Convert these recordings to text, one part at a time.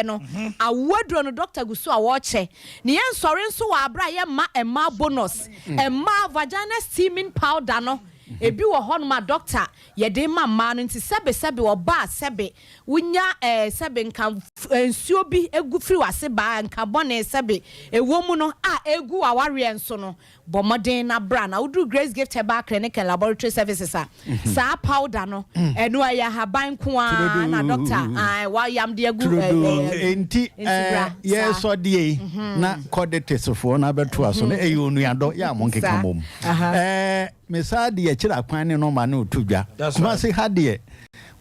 no awadro no doctor gu so a wo che ne yen sori nso wa abra ye ma emma bonus emma vaginal steaming powder no ebi wo ho no ma doctor ye de ma ma no nti sebe wo ba sebe wunya sebe nka nsuo bi egu firi wase ba nka bone sebe ewo mu no a egu aware enso no bomodin na bra na udu Grace Gift Herbal Clinic and Laboratory Services sa powder no eno aya haban ko na doctor wa yam de egu enti ye so de na codetesfo na beto aso na eyi onuado ya monkeka mom mesa de ye kira kwan ne no ma na otudwa kuma se ha de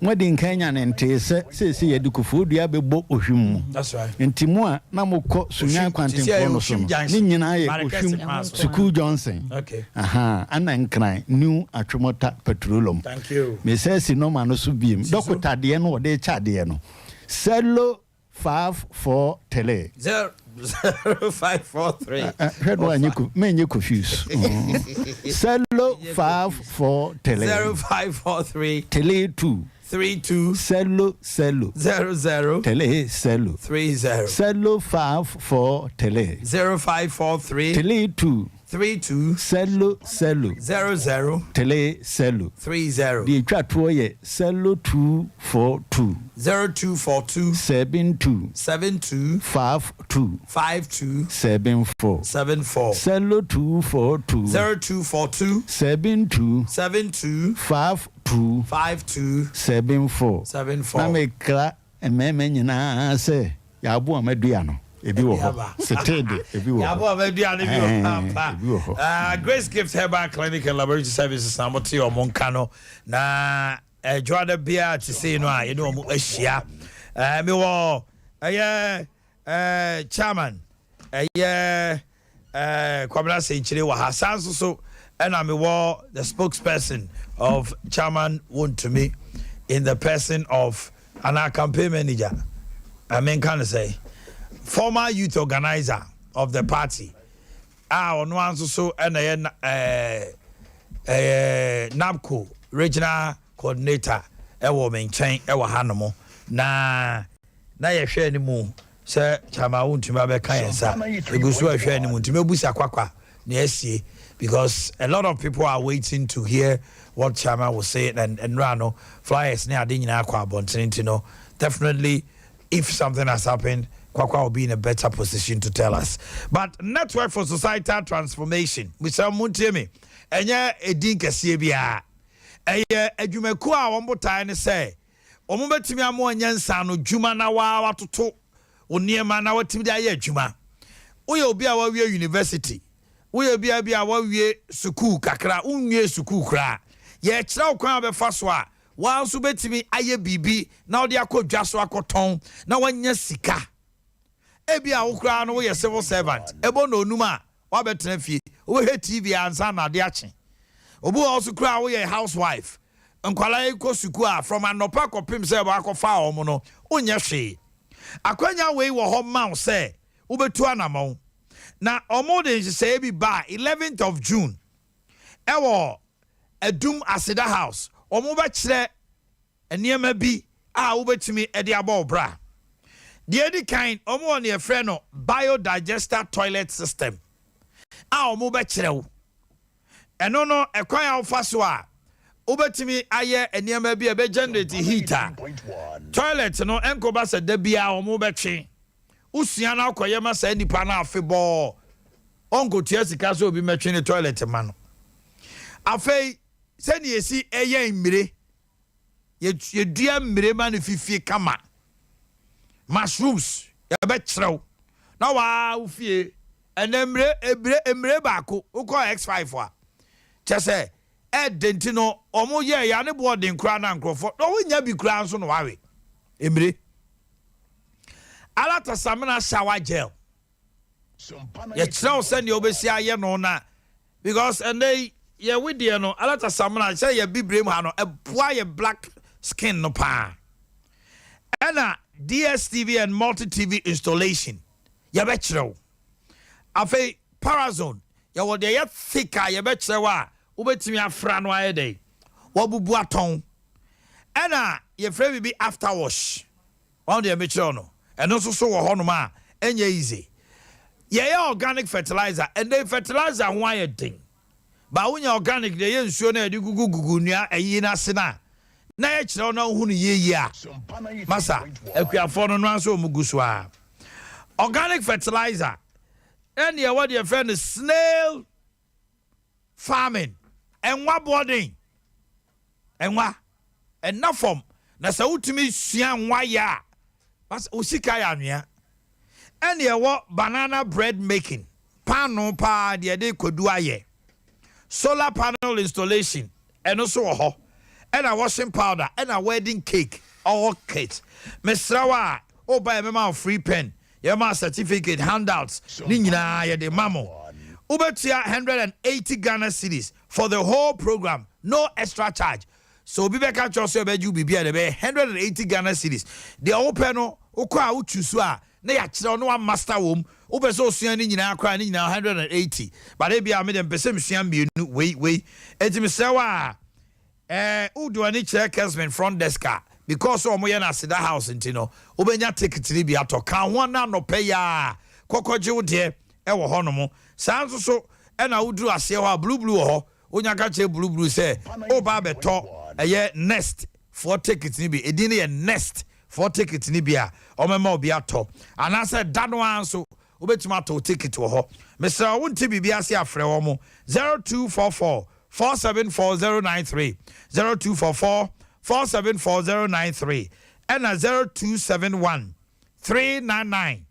mwadi nkanya ne ntese se ye dukufu dua bebo ohwim. That's right. Ntimu a na mokọ sunya kwantempo no so ni nyina ye ohwim School Johnson. Okay. Aha ana nkran new atwomota petroleum. Thank you. Me say si no ma no so biem dokota de no de cha de no Cello 54 tele 0543 head one you me confuse Cello 54 tele 0543 tele 2 32 Cello 00 tele cello 30 Cello 54 tele 0543 tele 2 32 Cello 00 tele cello 30 the twato ye Cello 242 0242 72 52 74 Cello 242 0242 72 52 74 na me kra ememe nyina se ya bo amadua no ebi wo ho setede ebi wo ya bo amadua ne bi wo Grace Gift Herbal Clinic and Laboratory Services amoti omonka no na Joada bia to say no a you know mo ahia me wo chairman kwabla say chire wa hasanso so and me wo the spokesperson of chairman want to me in the person of an campaign manager I mean can say former youth organizer of the party on one so and NABCO regional coordinator ewo menchen ewo hanomo na ye hwe ni mu se chama wontu ma be kan yensa egusu ahwe ni mu ntime busa kwakwa na esie because a lot of people are waiting to hear what Chama will say and Rano flyers near Adina Kwabon. Definitely, if something has happened, Kwakwa will be in a better position to tell us. But Network for Societal Transformation, with some Muntimi, and yeah, a dinka CBA. A Jumekua, one more time, say, Omubetimia mo nyansano Juma na wa to near man our Timida Juma. We will be our university. We will be our suku kakra, unye suku kra. Ye chira kwan be faswa. Wan so betimi aye bibi na odi akodwa so akoton na wanya sika. Ebi a wo kra no we civil servant. Ebo no onuma wa betena fie. Wo he TV ansa na de ache. Obu also kra we housewife. Nkwala iko suku a from anopa kopim se ba akofa omo no onya hwe. Akwanya we wo ho ma se wo betu anamon. Na omode say be by 11th of June. Ewo Edum Asida House. Omo ba kire enema bi a wo betimi e de aba obra. The other kind omo on your friend no biodigester toilet system. A omo ba kire wo. Eno no ekwan a wo fa so a wo betimi aye enema bi e be generate heater. Toilet no enko ba se da bia omo ba twe. Usua na akoye ma sa nipa na afebọ onko tia sika so obi metwe ne toilet ma no afei se ne esi eye mmire ye dua mmire ma ne fifie kama mushrooms ya be kyerɛw na wa ufie enemre emre baako ukọ X5 a kyese edenti no omo ye ya ne boarding kra na nkrofo no wonya bi kra nso no wawe emre alata samina shower gel ye chira send you obesi aye no na because and they ye with there no alata samina say ye bibrem ha no eboa ye black skin no pa ena DSTV and multi TV installation ye be chira afei parazone ye wo de ye thicker ye be chira wa obetimi afra no aye dey wo bubu aton ena ye frɛ bi after wash on the me chira no and also so honoma enye easy. Yeah, organic fertilizer, and then fertilizer why a thing. But when you organic, they use you know gugu nia a yina sena. Na e chira na hu ye ya. Masa, ekuafo no no so muguswa. Organic fertilizer. And yeah, what your friend is snail farming. And what boarding? And what? And not from na sa utimi sua wa ya. Mas usika ya nua. And yeah, what banana bread making. Pano pa de de kodu aye. Solar panel installation. And also ho. And a washing powder. And a wedding cake. All kit. Mesrawa. Oh, buy a memo free pen. Your ma certificate handouts. Nina ya de mamo. Ubetia 180 Ghana cedis for the whole program. No extra charge. So be back at your you be 180 Ghana cedis. The open ukwa uchuswa. Na ya chira no one master wom. Ube so suya ni nyina akra ni nyina 180. But e bia me dem pese msuya mbienu wei. Enti mesewa udu ani chairman front desk because omo ye na sida house ntino. Ubenya ticket ni bia to kan ho na no pay ya. Kokoje wo de e wo ho no mo. Sanso so e na udu ase ho blue ho. Onya ka che blue say o ba beto eye nest for ticket ni bi edin ye nest for ticket ni bia o mema obi ato anase dano anso obetuma to ticket wo ho Mr. wonti bibia ase afre wo mo 0244 474093 0244 474093 and 0271 399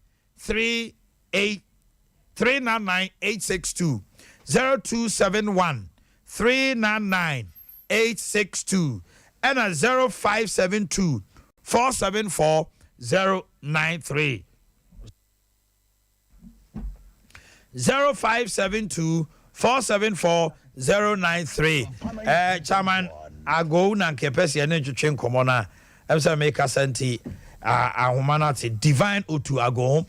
862 0271 399 862 and 0572 474093 0572 474093 chairman ago na nkepesi ene twetwe nkomo na emsa make asante ahomana te divine otu ago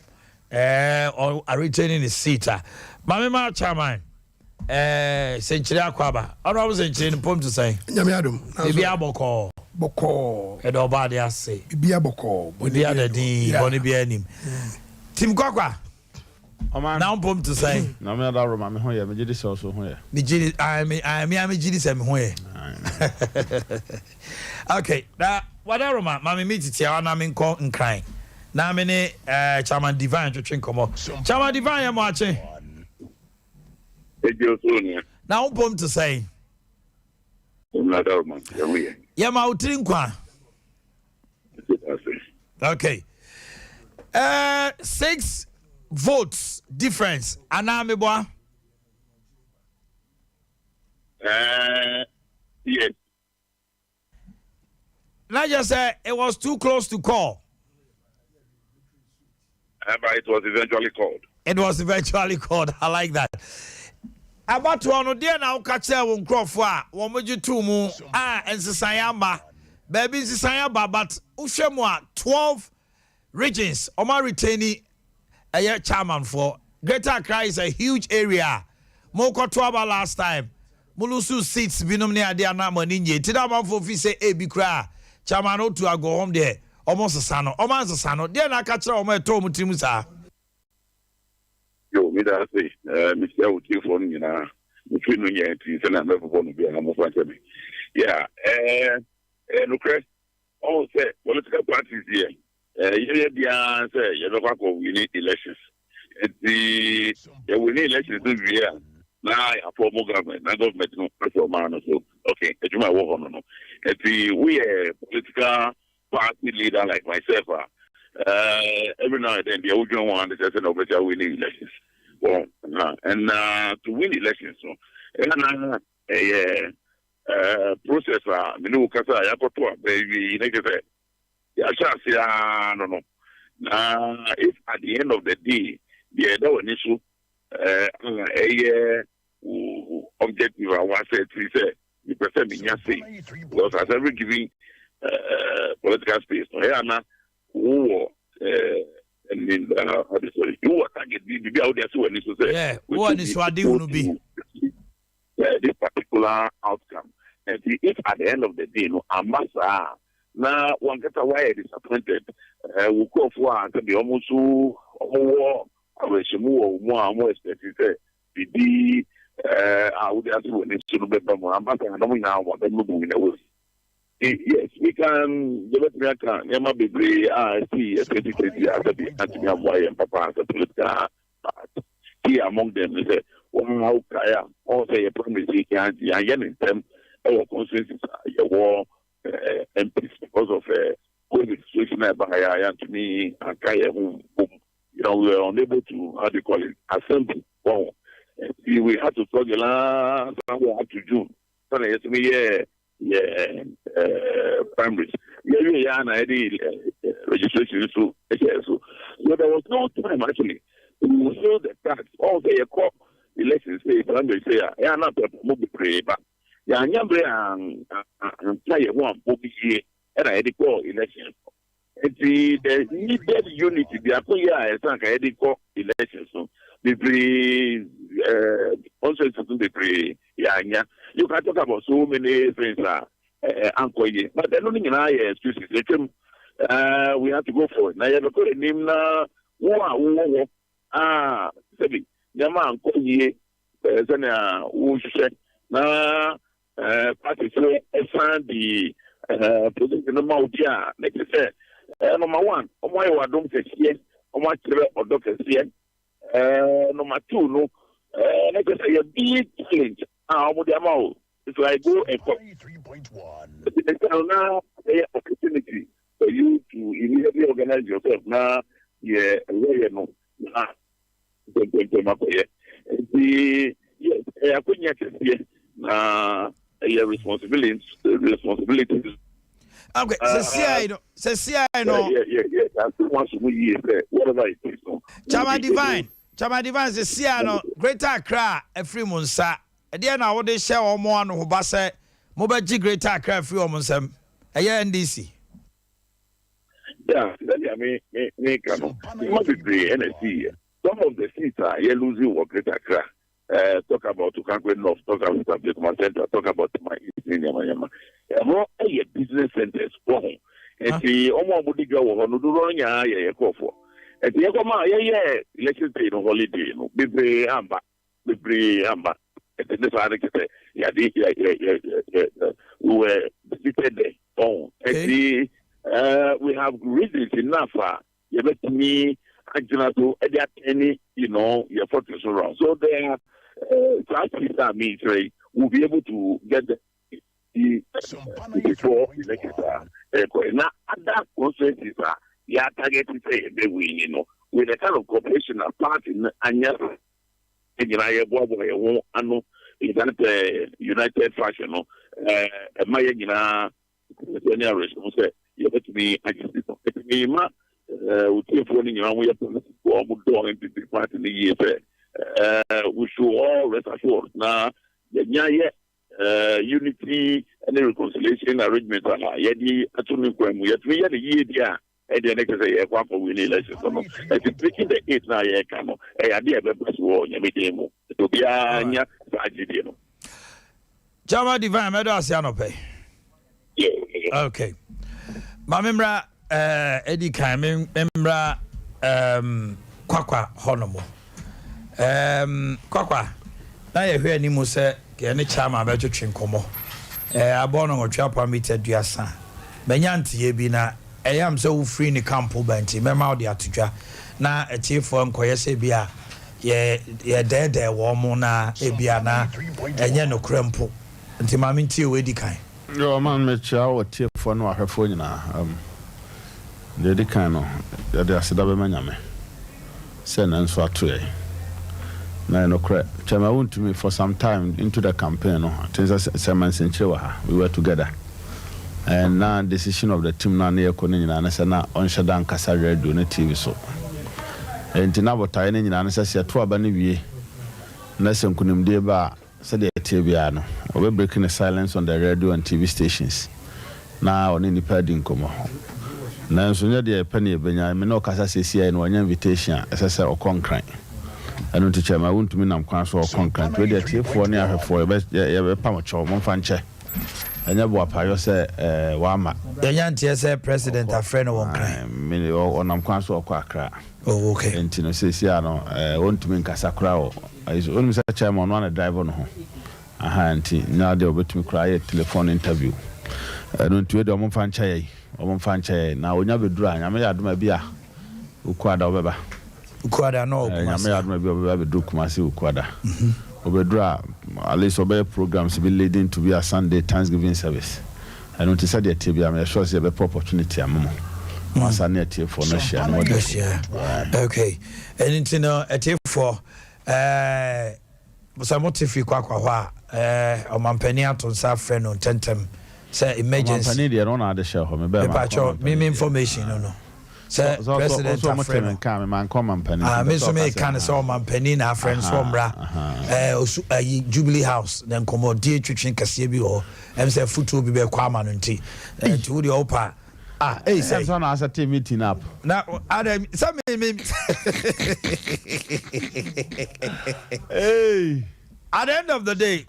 or retaining his seat mama chairman century akwaba honorable century pom to say nyame adom bibi aboko edo ba de ase bibi aboko bibi adadi boni bi anim tim kwakwa now pom to say na me da roma me ho ye me gidi so ho ye me gidi I me gidi se me ho ye okay that whatever mama me titia na me nko nkran na me ne chairman divine twetwe nkomo chairman divine ya mo ache now pom to say yeah ma utri nkwa okay 6 votes difference aname boa yes now just say it was too close to call but it was eventually called I like that about one day now catch won crofo a wo moji tu mu ensesan amba baby ensesan amba but uhwemu a 12 regions oma retaining a chairman for Greater Accra is a huge area moko to about last time mulusu seats binom ne ade ana mani nye tida man for fi say e bi kra chairman o to go home there almost sano there na catch o to mu timu sa yo me da say Mr. Uti for nyina mfi no nye ti se na me for no bia mo fa chebe yeah no crest all say political parties here you bia say you don't go win elections the win elections this year na for more government na government no pressure man so okay it might work on no we a political party leader like myself every now and then the old one that says no better winning elections well and to win elections so process me no kasa ya koto baby like say ya chance ya no if at the end of the day the other one issue objective I want to say the person in your say because as every giving political space no here na who and then sorry you target be out there so when you say yeah what is what do you be this particular outcome and if at the end of the day no amasa na one get why disappointed we call for to be almost war. I wish more expected the I would have to win to the Bama, but I don't know what they're moving away. Yes, we can develop America. Never be brave. I see a 2020 after the anti-Hawaii and Papa as a political. Here among them, they say, "Wow, Kaya, all say a promise he can't. I am them. Our consensus, a war, and peace because of COVID situation. By to me, and Kaya, whom we were unable to how do you call it assemble. Wow, we had to struggle. We had to do. So yes, me primaries. Yeah, and I did registration so there was no time actually. We saw the tax, all the elections say, primary say, I am not a mobile pray, but Yambre and play one Boakye, and I had to call election. The needed unity, the Akuya, I had to call elections. So, the pre also to the pre, yeah. You can talk about so many things, Ankoye, but they're not in our excuses. We have to go for it. Now, you have a name now. Sebi, Yama Ankoye, Zania, Wushe, na party so the position of Maudia, like you said, number one, why you don't say here, or doctors here, number two, no, like I say, a big challenge. So I go and talk. 3.1. Now, the opportunity for you to immediately organize yourself. Now, yeah, where you know, responsibilities. Okay, I know. Yeah. That's the one we whatever it is. Chama Divine, Siano, Greater Accra, a free Munsa. Again, I would share or more who bass mobile Greater Accra free Munsam. A year NDC. Yeah, I mean, must be NSC. Some of the seats are losing what Greater Accra. Talk about Tukankwe North, talk about Subject Center, talk about my Yamayama. More a business centers. And the Omo Budiga or Nuduronia, a call for. At the Yakoma, election day on holiday, be Amba. At the next we were defeated there. We have reasons enough. You let me, to any, your fortress around. So there, that means we'll be able to get the before election. Now, other consensus are targeting they win, with a kind of cooperation apart in Anya. United fashion, my response. You let me, I just me, we keep running around. We have to go into the party in the year. We should all rest assured now. Unity and reconciliation arrangements are yet actually when we have 3 years. And the next day, one for winning elections. If it's taking the 8 now, come on. Idea of the war, you make him to be a tragedy. Jama Divine, Medasiano pay. Okay. Mamembra, Eddie Kaim, Membra, Quaqua, Honomo. Quaqua, now you hear Nimo say, any charm about your chincomo. A born on a trap permitted your son. Benyanti Yebina. I am so free in the campo bench. Remember the atija. Na a chief for Nkoyese Bia. Ye dead there, Womona, Ebiana, and Yano Crempo. Until Mammy Tea Weddy kind. Your man met your tip for no her phone. The decano, the Asadabamanyame. Send and swat to a 9 o'clock. Chama went to me for some time into the campaign. Since in Chihuahua, we were together. And now decision of the team now near Konin and Asana on Shadan Casa Radio na TV so. And Tinabo Tiny in Anasa to Abanivi Nelson Kunim Deba said the Tibiano. We're breaking the silence on the radio and TV stations. Now on independent como. Now so near the penny Benjamin no Casa CCI and one invitation as I said or concrete. I don't teach him I want to mean I'm console or concrete. Where the TF1 near her for a best Pamacho, Monfanche. anya boapayo say wama yanyantie say president a friend won kran me onam kwan so okwa akra oh okay enti no sesi ano wontumi nkasa kra o onum say chairman no na driver no ho aha enti na de obetumi kra ye telephone interview no ntuwe de omfa ncha ye na onya beduru anya me yadoma bia ukwada obeba ukwada no nyame yadoma bia obeba beduru kumasi ukwada obedura at least obey programs be leading to be a Sunday Thanksgiving service. I don't say the TV I'm sure say be opportunity ammo. Once I need to for no share no okay. And no a for some motive kwa hwa o mampani aton sa friend on tentem say emergency mampani dey no na dey share ho me be me information no Sir, President Afreno come man come mampani me so me kan say o mampani na friends so mra Jubilee House then come dey twitwin kase bi ho em say futu bi be kwa ma no nti to the opa say so na asate meeting up na adam some me hey at the end of the day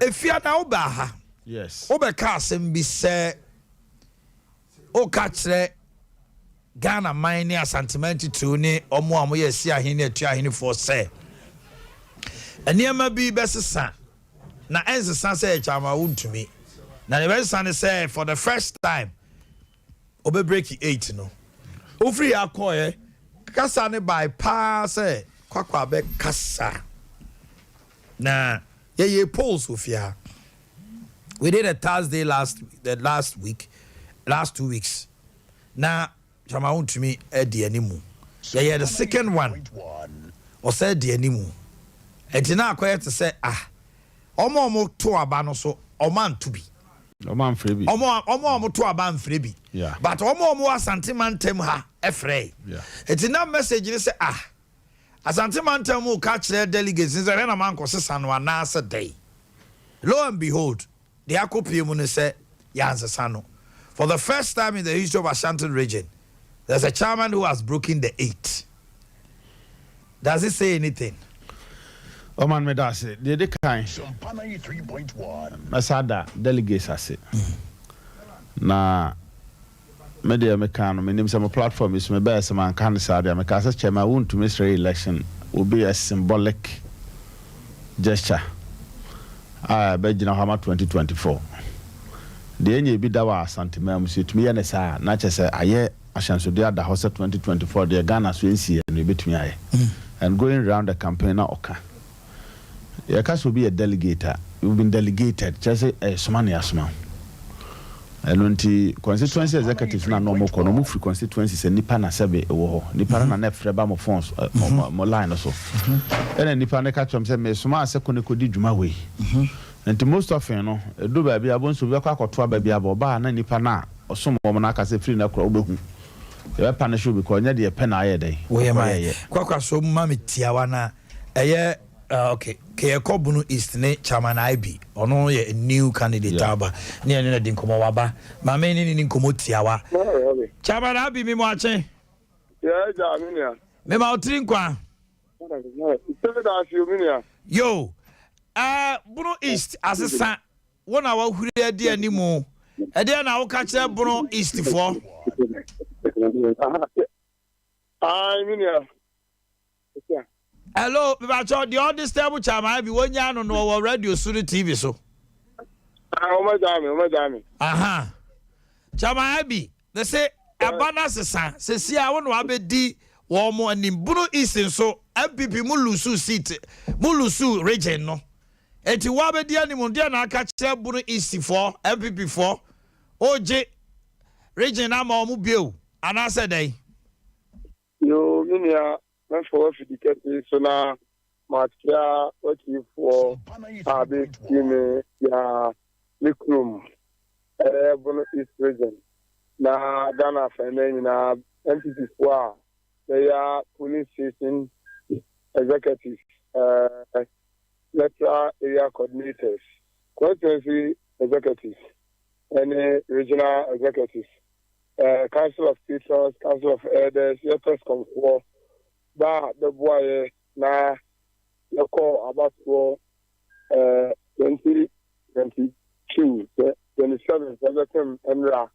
if you are now ba yes oba ka asem bi say o ka kire Ghana mine near sentiment to ne omo amoye si ahene atu ahene for say eniema bi besesa na ensesa say chama wuntumi na the best son say for the first time obe break 8 no ofri akoye kasa ne bypass kwakwa be kasa na ye polls ofia we did a Thursday last 2 weeks na chama untumi edi animu yeah the second one or said di animu entina akoye to say omo to aba no so oman to bi oman frebi omo to aba mfrebi yeah but omo asantimantem ha efrey yeah entina message ni say asantimantem mu ka kire delegates ni say na man ko sesa no ana say day lo and behold the akopie mu ni say yansesa no for the first time in the history of Ashanti region. There's a chairman who has broken the 8. Does it say anything? Oh man, me does it. The kind. Sompa 93.1. Masada delegates as it. Na me dey me kan me nim some platform is me best man kan say me ka say chairman want to miss election will be a symbolic gesture. Be gina hama 2024. The enye bi da wa santima mu setumi ye ne sa na che say aye Ashanso de ada house 2024 the Ghana so nsi no betumi aye and going around the campaign na oka ya ka so be a delegate you've been delegated just say somani asma elonti constituency executive na no mo kono mo free constituency se nipa na sebe ewo ho nipa na na freba mo phones mo line so ene nipa na ka chom se me soma ase kone kodi dwuma we and most often no do ba bia bon so be kwa akoto ba bia ba na nipa na osomo mo na ka se free na kro obehu you punish you because nya de pen aye dey we my kwakwa so mama tiawa na eye okay ke ekobunu east ne chairman IB ono ye new candidate aba ne ne de nkomo waba mama ni nkomo tiawa chairman IB mi mo ache me ma otri nkwa yo bunu east asesa wona wa huri ade animu ade na wo ka kire bunu east for hello, Bibacho, the old stable chama be one yan on our radio studio TV so. Aha. Chama Abi, they say Abana Sesa, say I want to have a D or more and in Bruno Easton so MPP Mulusu seat, Mulusu region no. And to Wabe Dianimun Diana catch Bruno East for MPP 4 OJ region Amobio. And I said, yo, Minia, I'm for the case, so now, Matia, what you for a big team, ya, Lickroom, Bonus East region. Now, Ghana, na MPP 4, they are police station executives, electoral area coordinators, constituency executives, and regional executives. Council of Teachers, Council of Elders, your press conference, that the boy na your call about 2022, 27 September Emra.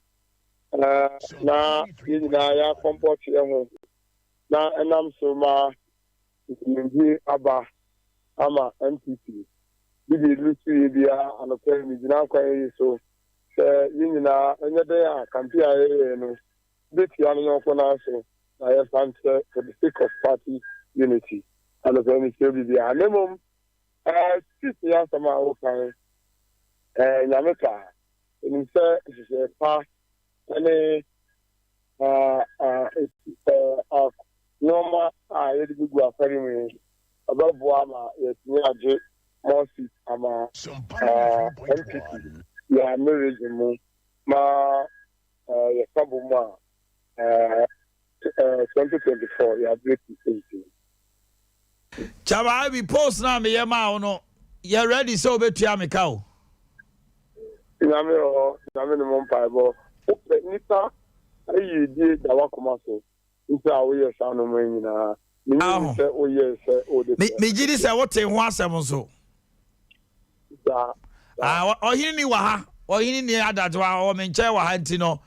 Na ya comport ho. Na enam so ma ndi aba ama MPP. Bibi lutu bia anope mi gina kwan so. Yinina enye dey a campaign aye no. Beti anu yonko na so. Na ya stand for the sake of party unity. Anope mi se bia anemom sisi ya sama okan nyameka ni se pa ene noma yedi gugu afari mi ababu ama yetini aje mosi ama MPP ya marriage mu ma ya sabu ma 2024 ya break the Chaba, I be post now, me yama no. You ready? So be to me cow. Nyame no mompa bo. Nipa ayi die da wakoma so. Nti a wo ye sa no man nyina. Ni se o ye se o de. Me gidi se what ho asem so. Da. Ohini ni wa ha. Ohini ni adato a o me nche wa ha nti no.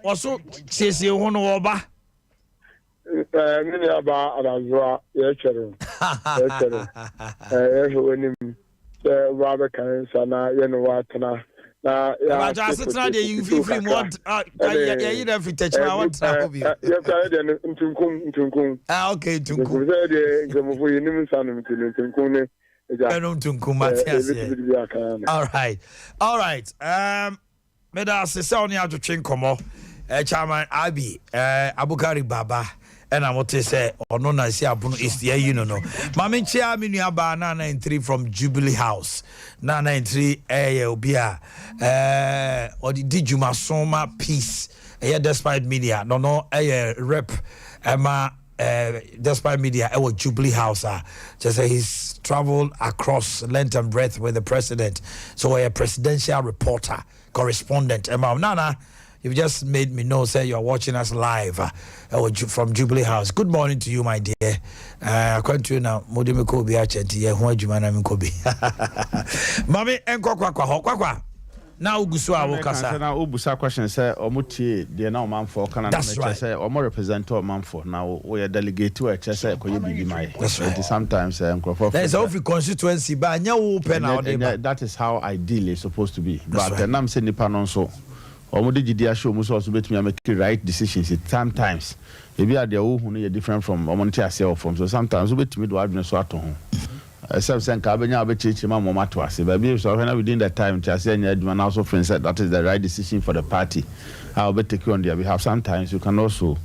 Woso siesie ho no wo ba. Mini aba adazwa ye chere. Ye chere. Woni wa be kan sana ye no wa tena na ya just na dey you feel free want you don't fit touch my want na be. Ya ka dey ntunkum. Okay ntunkum. Ze dey ngemufu ye nim sanu ntunkum ne. Ntunkum Matias. All right. Me da se oni atwetwe nkomo. Chairman Abi Abukari Baba and I want to say ono na si abuno is the you know mama chia me nuaba 993 from Jubilee House 993 Obia odi dijuma soma peace despite media no rep Emma despite media Jubilee House just say he's traveled across length and breadth with the president, so a presidential reporter correspondent Emma Nana. You've just made me know, say you're watching us live from Jubilee House. Good morning to you, my dear. According to you now, Modime Kobi Achenti, Jumana Mikobi. Mami, Kwa. Now, Gusua Wokasa. Now, Ubusa question, say, Omuti, the now man for Canada, say, or more represent a man for now, we are delegate to a chess, that's right. Sometimes, there's a free constituency, but no open out. That is how ideally it's supposed to be. But the name send the panon so. Omudi Jidia show must also bet me make the right decisions. Sometimes, if you are the who are different from Omonte yourself from, so sometimes we bet me do have no sort of home. Except saying Cabana bet my mama to us. If I be so within that time, just saying you also friends said that is the right decision for the party. I'll bet take you on their behalf. Sometimes you can also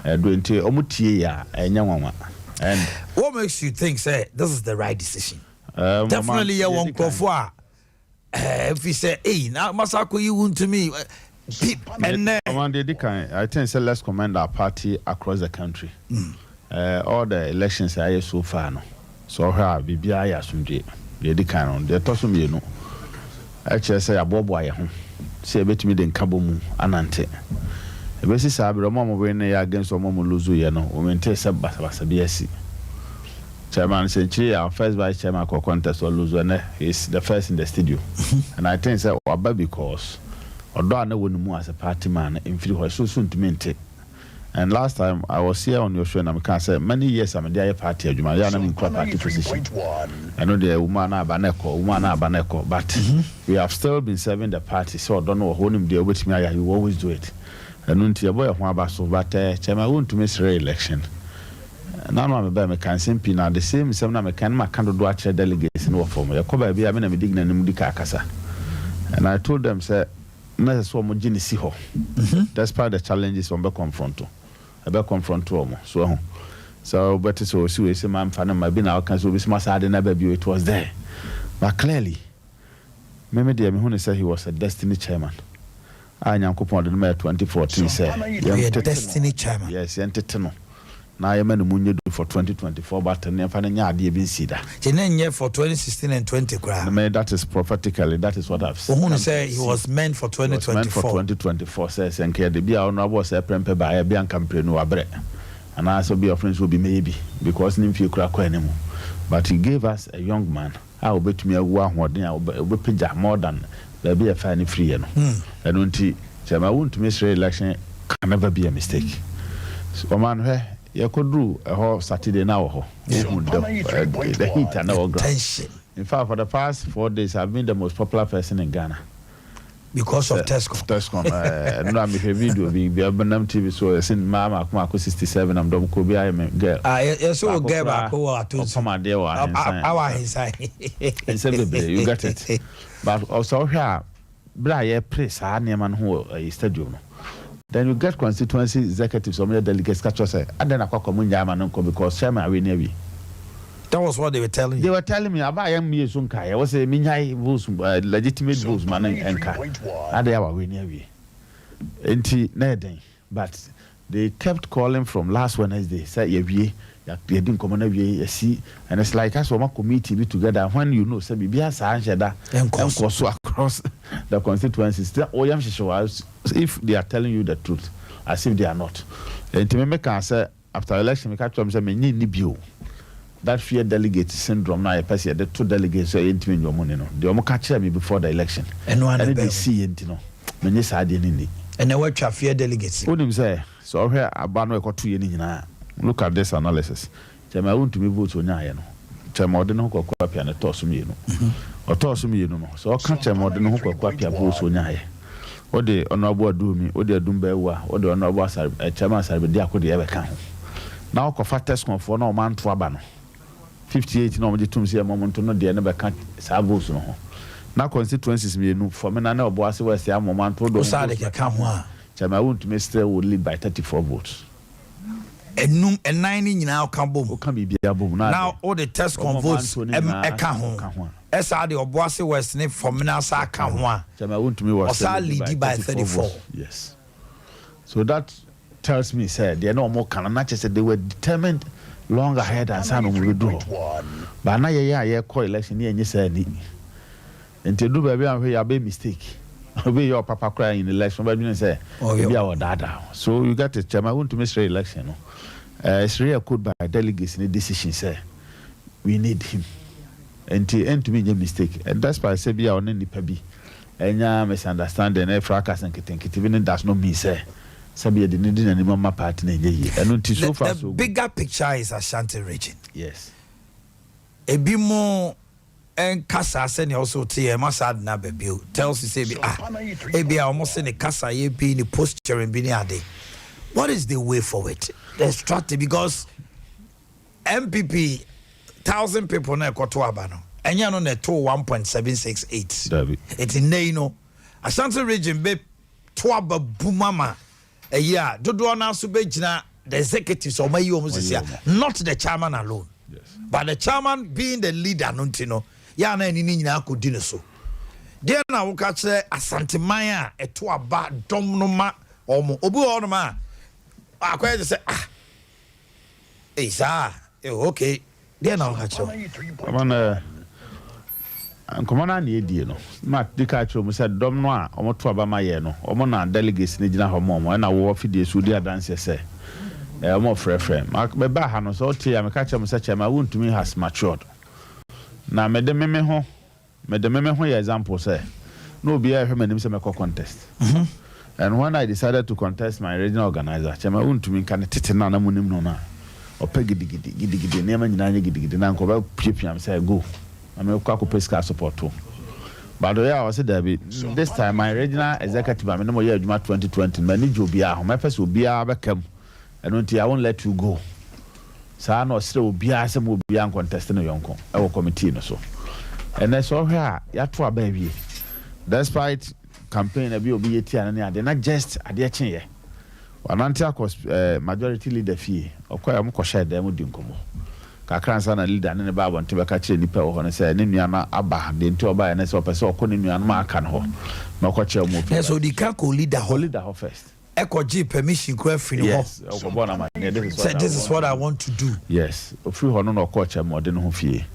do it Omutia and young woman. And what makes you think, say, this is the right decision? Definitely, you won't go for. If we say, hey, now Masako, you want to me. And I think so let's commend our party across the country. All the elections are so far no. So her BBI asumdie. The kind on the tossum you know. Actually say aboboy ho. Say betimi den kabomu anante. Ebesi sabro mama we na against mama luzu ye no. O mente se basa biasi. Chairman Century, our first vice chairman contest or Luzerne is the first in the studio. And I think that because although I know when as a party man in feel was so soon to maintain. And last time I was here on your show and I can say many years I'm a dear party of Jumarian party position. I know the Umaneko, but we have still been serving the party, so I don't know who him there with me. You always do it. And until boy of Mabaso, but chairman won't miss re-election. Now I'm a mechanic now the same seminar mechanic can do actual delegates in form. I come by I'm a digna Mudikakasa. And I told them, say, necessary homogeneity. That's part of the challenges from the confront. So but it's also a man fan of my bin our council with my side and it was there. But clearly, Meme dear Mihuni said he was a destiny chairman. I am coupon the May 2014 say destiny chairman. Yes, entertainment. Now I am munye for 2024, but never been see that. For 2016 and 20 that is prophetically, that is what I've said. Who say he was meant for 2024? Meant for 2024, says and care the be our noble say prempe by a bian campaign no abre. And I also be your friends will be maybe because Nymphy crack anymore. But he gave us a young man. I will bet me a war more than more than be a fine free no and unti chama won't miss election can never be a mistake so man you could do a whole Saturday now the heat and our ground. In fact, for the past 4 days, I've been the most popular person in Ghana. Because of Tescom. No, I'm a video being Benham TV, so I seen Mama Marco 67. I'm Dom Kobe. I'm a girl. I saw girl back to come on, there. Our inside. You got it. But also here, Blair place, I near man who a stadium. Then you get constituency executives or delegates, catch us. And then I call Munyaman because Chairman are near. That was what they were telling you. They were telling me about me Sunkai. I was a Minyai votes, legitimate votes, man, and car. And they were winning. But they kept calling from last Wednesday. Say, they didn't come on every see, and it's like us one committee be together. When you know, say, be a Sanjada and across the constituencies. If they are telling you the truth, as if they are not. And to me, can say after election, we catch them say, me need you. That fear delegate syndrome now, the 2 delegates are in your money. They almost catch me before the election. And they see it, you know. Many side in and then what fear delegates? What him say? So here, I ban a 2 years. Look at this analysis. Chama want to be votes on Yano. Chama didn't hook up and a toss me, or toss me, you know. So I can't tell more than hook up your votes on Yaya. What they honorable do me, what they are doing, what the honorable Chama Sarbedia could ever come. Now, Cofates for no man to Abano. 58 no me tum see moment no de na be kan savos no na constituencies me no for me na na obo ase we say moment do so de ka ho a chama won't Mr. would lead by 34 votes enum enan ni nyina ka bom o kan bibia bom na now all the test votes e ka ho esa de obo ase west ne for me na sa ka ho a chama won't me was lead by 34 yes so that tells me say they no more can not just they were determined long ahead and son will do. But now you call election and you say and to do baby and be mistake. Be your papa crying in election, but you say, oh, yeah, our dada. So you got to Chama want to miss the election. It's really good by delegates in the decision say we need him. And to me a mistake. And that's why I say be our name pebi. And ya misunderstanding and fracas and it even does not mean say. Sabia the needing any mama party and so far the bigger picture is Ashanti region. Yes. A bit more and Casa send also to a Masad Nabebu tells you say be almost in a Casa ye be in the posture in Biniade. What is the way forward? The strategy because MPP 1,000 people na to Abano and you're on a 1.768. It's in Naino. Ashanti region be Twaba Bumama. Yeah, dodo na so be gina the executives or my not the chairman alone. Yes. But the chairman being the leader no ya na ni nyina ko di ne so. There na wo ka kire asanteman a eto aba dom no ma omo obi ono ma akwa say okay. There na wo ka kire. Komana na edie no ma dika cho mu se dom no a omoto aba ma ye no omo na delegates ne gina ho mo na wo fidie so di adanse se omo frefre be ba ha no so tie ya me ka che mu se chema wontumi has matured na me de meme ho ye example say no obi a hwe manim se me contest and when I decided to contest my regional organizer chema wontumi kan tete na na munim no na opegidi ne ma nyina nya gidigidi na nko ba piapiam say go I'm a Pesca support too. But the way I was said, this time my regional executive, I'm no year 2020, manage will be our my first will be our become, and I won't let you go. So I know still be as a will be uncontested in our committee or so. And I saw her, Yatua baby. Despite campaign, a BOB, and they're not just a dear chair. One anti was majority leader fee, or quite a share them with Dinkomo. Kakransa na leader ne ba abonte be ka kire nipa ho ne say ne nua na aba de nti oba ne say opese okoni nua na ma aka no ho na ko kire mo fi so di ka ko leader ho first e ko gi permission ko afiri ho yes ko bona ma this is what I want to do yes ofiri ho no ko kire mo de no ho fie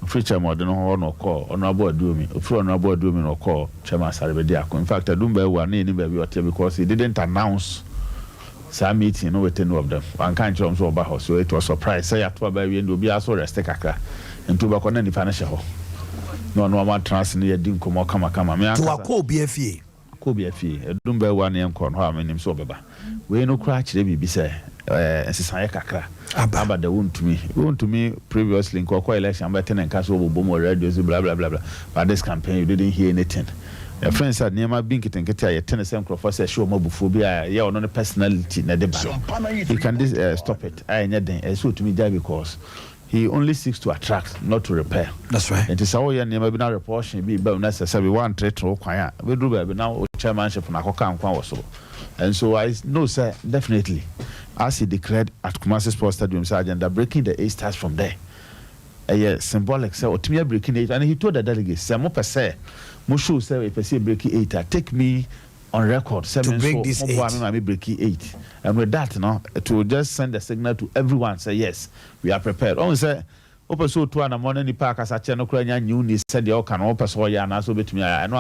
ofiri kire mo de no ho no ko ono abo aduomi ofiri ono abo aduomi no ko Chairman Sarebedi Akon in fact Adumba wa na ni ba bi ote because he didn't announce some meeting no with any of them. One can't jump so about so it was surprise. Say at what by we and be also rest kakra. And to back on any financial. no one trans near Dinko Kama me to a co BFE. Ko BFE, a Dumba 1 year corn, how many so beba. We no cratch, they be say, Sisaya Kakra. About the wound to me previously in Cocoa election, but and Castle Bomo radios, blah blah blah blah. But this campaign, you didn't hear anything. A friend said, near my binket and Katia, tennis and Crawford show mobophobia, yeah, on a personality, in the battle. He can stop it. I need so to me there because he only seeks to attract, not to repair. That's right. It is our year never been a report, be necessary one trade to acquire. We do now chairmanship on Akoka and Kwaso. And so I know, sir, definitely, as he declared at Kumasi Sports Stadium, Sergeant, that breaking the 8 starts from there. Symbolic, sir, or to me breaking 8, and he told the delegates, Samo per se. Mushu say if I say breaking 8, take me on record 7 to break this 8. I breaking 8, and with that, to just send a signal to everyone, say yes, we are prepared. Only say, open so to an morning the park as a channel crying you said the can open so ya and also bit me. I know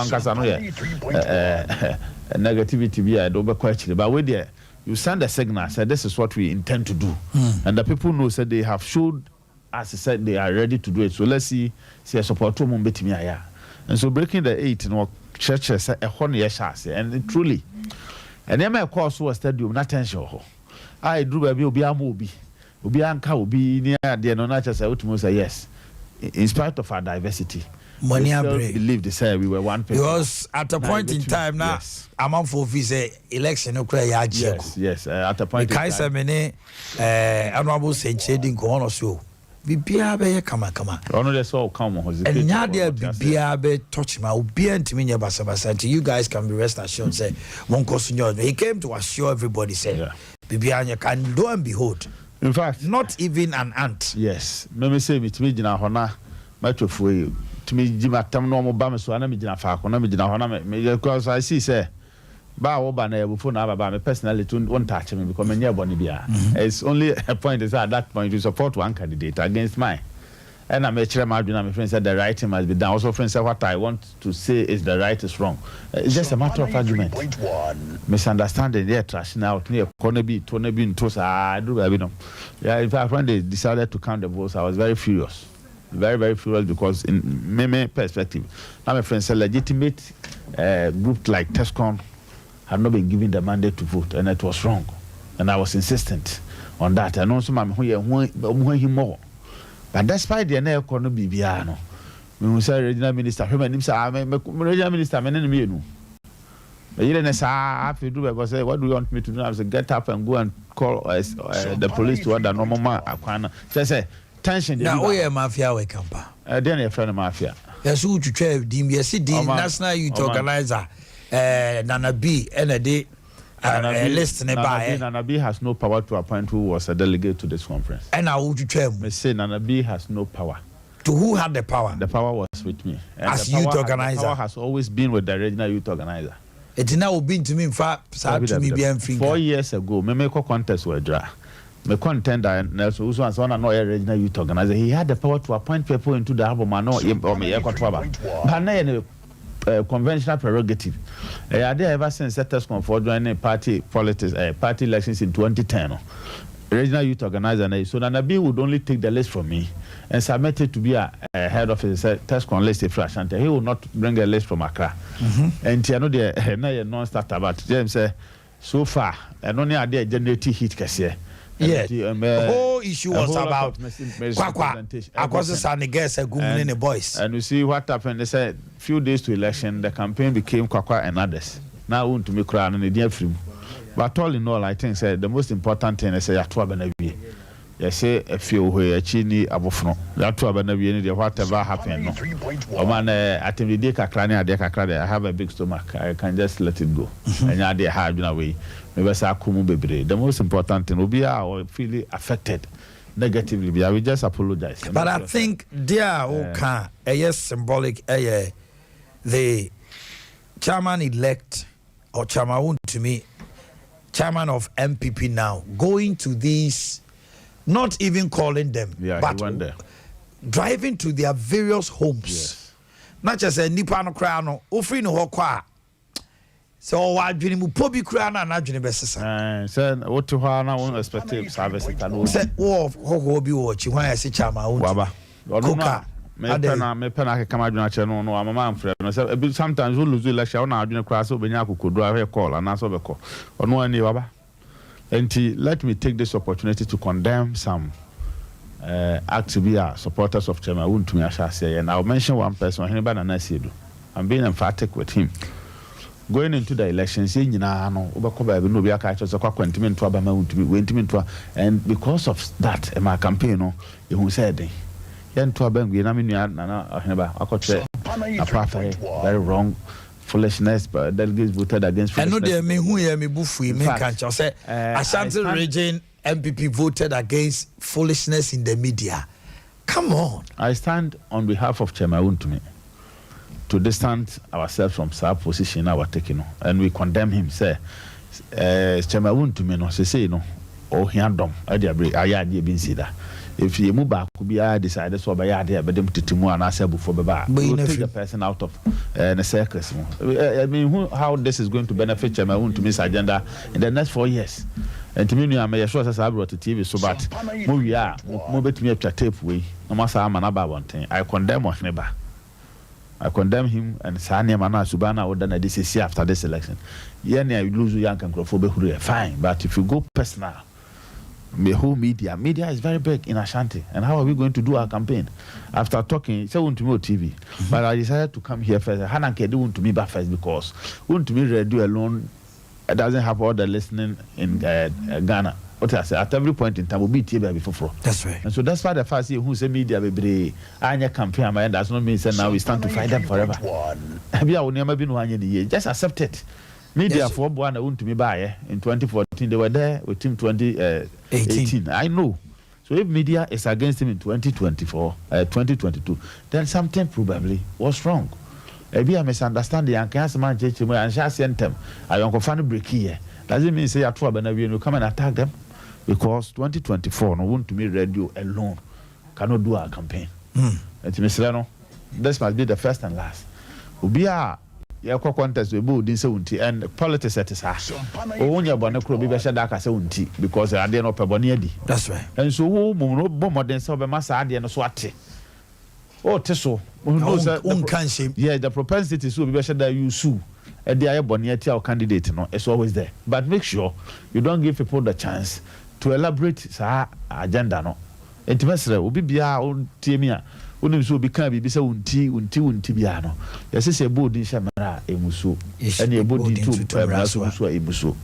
negativity be I don't question, but with there you send a signal, say this is what we intend to do, and the people know said they have showed, as I said, they are ready to do it. So let's see a support to mum bit me. And so breaking the 8 in churches a honey and truly and then my course was stadium not tension. I drew a be a movie. Ubianka will be near the non say yes. In spite of our diversity. Money believe they say we were one person. Because at a point in time now, among for visa election yes, at a point in time. Kaisa mene honorable Saint-Chedin Kono so. Bibia be kama. Ono dey so come on. And nyadia bibia be touch ma obi antimi nya basabasa. You guys can be rest assured say one question he came to assure everybody say bibia nya can do and behold. In fact, not even an ant. Yes. Me say me timi gina hona matwofo timi gima tam no mo ba me so ana me gina fa ko na me gina hona me because I see say ba wo ba na ebufo na baba me personally to won't touch me because me near boni bia. It's only a point is at that point to support one candidate against mine. And I'm a chairman, my friend said the right must be done. Also, friend said what I want to say is the right is wrong. It's just a matter of argument. Misunderstanding, yeah, trash now. Near Konebi, Tonebi, Tosa, I do, yeah, in fact, when they decided to count the votes, I was very furious. Very, very furious because, in my perspective, now my friend said legitimate group like TESCOM had not been given the mandate to vote, and it was wrong. And I was insistent on that. And also, I'm more. But despite the near corner Bibiano, we say regional minister, regional minister, men and me. But you didn't say, I do because what do you want me to do? I said, get up and go and call the police to order normal man. Say, tension. Now, we are mafia, we come back. Then a friend of mafia. Yes, who to try DMBC, National Youth Organizer, Nana B, and a day. List Nana B has no power to appoint who was a delegate to this conference. And I would tell me, say Nana B has no power. To who had the power? The power was with me. And as youth organizer. The power has always been with the regional youth organizer. It's now been to me, in fact, 4 years ago, me make a contest with dry. Me contender Nelson who was one another regional youth organizer. He had the power to appoint people into the album or me but conventional prerogative. Are there ever since TESCOM for joining party politics, party elections in 2010? Regional youth organizer, so Nanabi would only take the list from me and submit it to be a head of his TESCOM list if Ashanti. He will not bring a list from Accra. And you know the non-starter, but James said so far, and only are there generating heat case. Yeah, the whole issue was about Kwakwa. Across the guys are good in the boys. And you see what happened. They said few days to election, the campaign became Kwakwa and others. Now want to make crown and the dear free. But all in all, I think the most important thing is say Atua Benabi. They say a few where Chini Abofno. Atua Benabi, whatever happened. Oh man, I think the Deka I have a big stomach. I can just let it go. And I did hard in a way. The most important thing will be our feeling affected negatively. I will just apologize. But I think there is symbolic. The chairman-elect or chairman to me, chairman of MPP now, going to these, not even calling them, but driving to their various homes. Yes. Not just a Nipano Crown, offering no qua. So I dream Pobi Crown and I dream best. Said what to her now expected service. Said, oh, Hobi watch, when I see Chama, Coca, me pena kama adwena che no amama amfre no say sometimes we lose election na adwena kra so benya akokodu ahwe call and so be call ono ani baba enti let me take this opportunity to condemn some active supporters of Chairman Wontumi Ashase, and I'll mention one person, Oheneba Nanasedu. I'm being emphatic with him. Going into the elections, and because of that, my campaign, you said, very wrong. Foolishness, but delegates voted against foolishness. I know they me who hear me buffy me can't say Ashanti region MPP voted against foolishness in the media. Come on. I stand on behalf of Chairman Wontumi to distance ourselves from our position our taking, and we condemn him. Say, Chairman Wontumi no say no, or he had done. I did been see that. If you move back, could be I decided so by idea, but them to Timu and I said before we'll take the person out of the circus. I mean, how this is going to benefit Chairman Wontumi's agenda in the next 4 years. And to me, I may assure us I brought the TV so bad. Move ya, move to me up to tape way. No matter how man about one thing. I condemn Oheneba. I condemn him and Sanya Mana Subana or done a DCC after this election. Yeah, you lose young and Crofobia, fine. But if you go personal, the whole media is very big in Ashanti, and how are we going to do our campaign? After talking, say Wontumi TV, but I decided to come here first. Hananke do Wontumi back first because Wontumi radio alone doesn't have all the listening in Ghana. What I say at every point in time will be TV before. That's right. And so that's why the first year who say media be anya campaign, and that's not mean say now we stand to fight them forever. Abia will never be no anya year. Just accept it. Media for one Wontumi buy in 2014 they were there with him 2018. I know. So if media is against him in 2022, then something probably was wrong. Maybe I misunderstanding and can't man judge me and shall send them. I don't go find break here. Doesn't mean say you come and attack them because 2024 no Wontumi radio alone cannot do our campaign. This must be the first and last. Ubia ya kwa contest we bo din se unti and politics it is ha onya bone kro bi be sheda ka se unti because ade no pebone adi. That's right. And so wo mo no bo modern se be masa ade no so ate o te so yeah, the propensity so be sheda you sue e dey bone ati our candidate no it's always there, but make sure you don't give people the chance to elaborate sa agenda no intimesre obi bia o tie mi a onim so obi kan bi say unti bia no yesi say board in shamara emuso ene e board to so emuso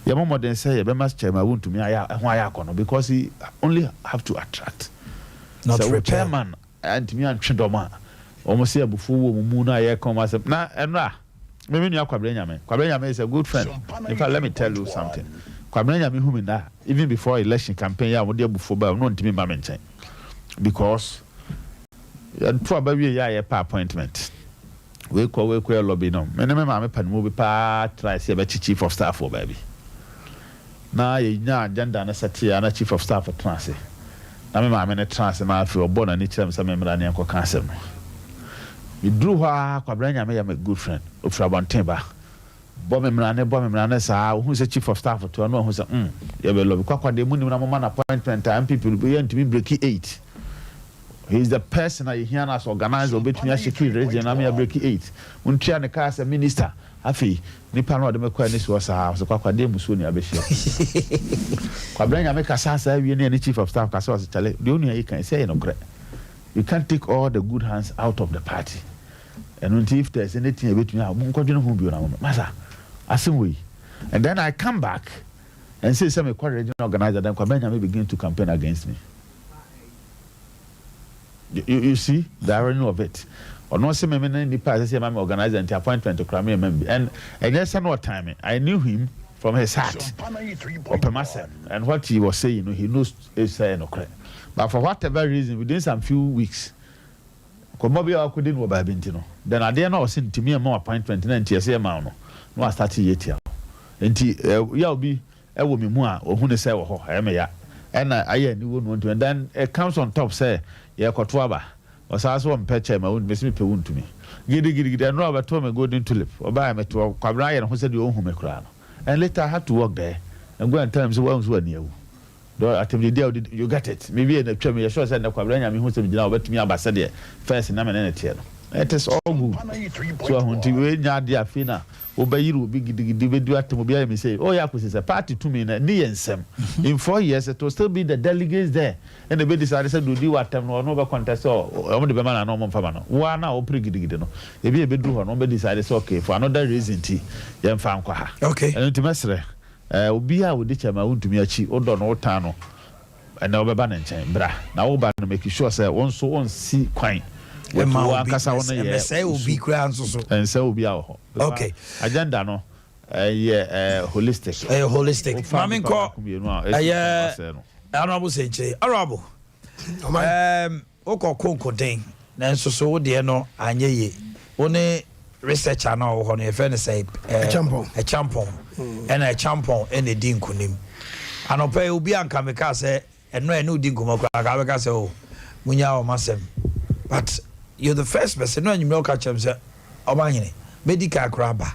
ya modern say be mas Chairman Wontumi aya ho aya kono because he only have to attract not so repair chairman and me and Chidoma almost say bufu wo mu na aya come as na enra me nu Kwabrenya is a good friend. In fact, let me tell you something. Kwabrenya me who na even before election campaign ya wo dey bufu ba no ntimi ma menchen because to abawie ya appointment we call lobby no me ma panimu bi pa try say be chief of staff for baby na ye nya agenda na sati ya na chief of staff trance na me ma ne trance ma afi obo na ni kyerem say me mra ne enko cancel no me dru ha Kwabrenya me ya my good friend ofra bonten ba bo me mra ne sa who say chief of staff to no who say ye be lobby kwakwade mu ni na mo na appointment MPP be ntimi break 8. He's the person that he has organized or between a security region and break 8. Untia ne car as a minister. Afi, nipa no de me kwa nisi was a kwakwade musu ni abehia. Kwabrenya make asasa we ni chief of staff kasa was chale. The only you can say no correct. You can't take all the good hands out of the party. And until if there's anything between our munkodwene hu bi na masa. Asimwe. And then I come back and say some regional organizer then Kwabrenya may begin to campaign against me. You see the irony of it. Or no say me ni pa say me organizer and appointment to crame member and yes no time I knew him from his heart and what he was saying he knows is saying no correct, but for whatever reason within some few weeks komobia akudin wo ba binti no then Adea na was to me a more appointment na ntia say ma no I start yetia enti ya obi e wo me mu a ohun ne say wo ho e me ya and I ni wo no and then it comes on top say ye kotwaba osaso mpe Chairman Wontumi pe Wontumi gidi no abato me golden tulip oba me to Kwabrenya no say de ohun me kura no and later I had to work there and go and tell him say wo nso ani awu do atemde dia you get it maybe na twam ye sure say na kwabra nya me hu se bigina obetumi abasa de first na me na tie no it is all good so hunti we nya de afina obayiri obi gidigidi bedu atem obi ay me say oh ya kwese say party to me na ni yensem in 4 years it will still be the delegates there and the be decide say do di watem no be contest o mo de be man na no mo mfa ma no wa na o pre gidigidi no e be bedu ho no be decide say okay for another reason ti yemfa nkwa ha okay and ntimesre obi a wodi chama wontumi achi odo no ta no na obeba na nchen bra na wo ba no make sure say won so on si kwan wa akasa won ye say obi kura nso so and say obi a ho okay agenda no holistic mami ko honorable senche honorable okoko den na nso so wo de no anye ye one researcher na wo ho no ye fe ne say a champon and a champon and a dinkunim anopa obi anka meka say eno eno dinkumo kwa ka beka say oh munya o masem but you're the first person no anyim ka chem say Omanhene medical craba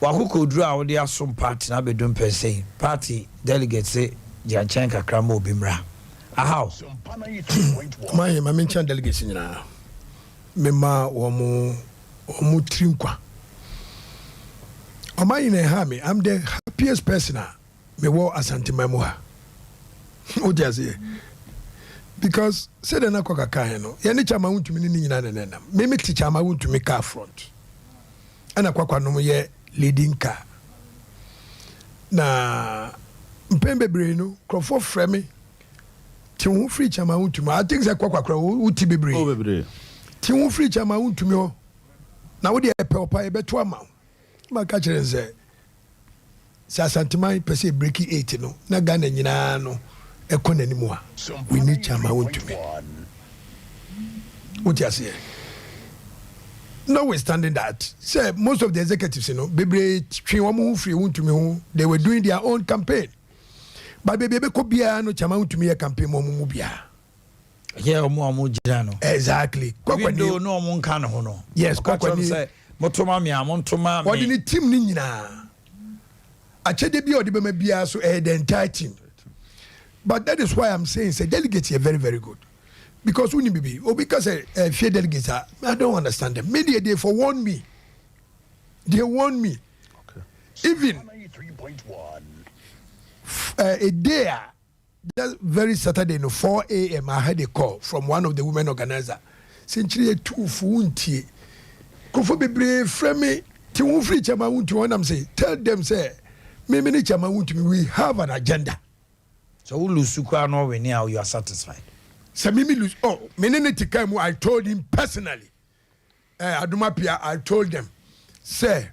wakuko dru a wo de asom party na bedum person party delegate say Janchan kakra mo bimra how my mention delegate nyina mema wo mu trinkwa Omanhene ha me I'm the happiest person me wo asante mamuha o jaze because said na kwaka kan no ye ne chama wuntumi ni nyina nenam me ti chama wuntumi car front ana kwakwa no ye leading car na mpembe bre no crofo frame ti hu free chama wuntumi I think say kwakwa wuti bebre o bebre ti hu free chama wuntumi ho na wo de pe opa e beto ama ma ka kire nse sa santiman pese break 8 no na Ghana nyina no ekonanimu a we need chama wuntumi what you say notwithstanding that say most of the executives bebre twi wo free wuntumi ho they were doing their own campaign but bebe be ko bia no chama wuntumi ya campaign mo mu bia yeah omo jira no exactly kwakwani no omo nka no ho no yes kwakwani say motoma me amontoma me what the team ni nyina achede bia odi be ma bia so the entire team but that is why I'm saying say delegates are very very good because when be because fear delegates I don't understand them media they for warn me they warn me okay. Even 3.1 a day that very Saturday no 4 a.m. I had a call from one of the women organizer century 2 funtie kofo bebre frame ti won free chama wunti won am say tell them say me chama wunti we have an agenda so we lose kwa no we now you are satisfied say me lose oh me ne tikam I told him personally Adumapia I told them say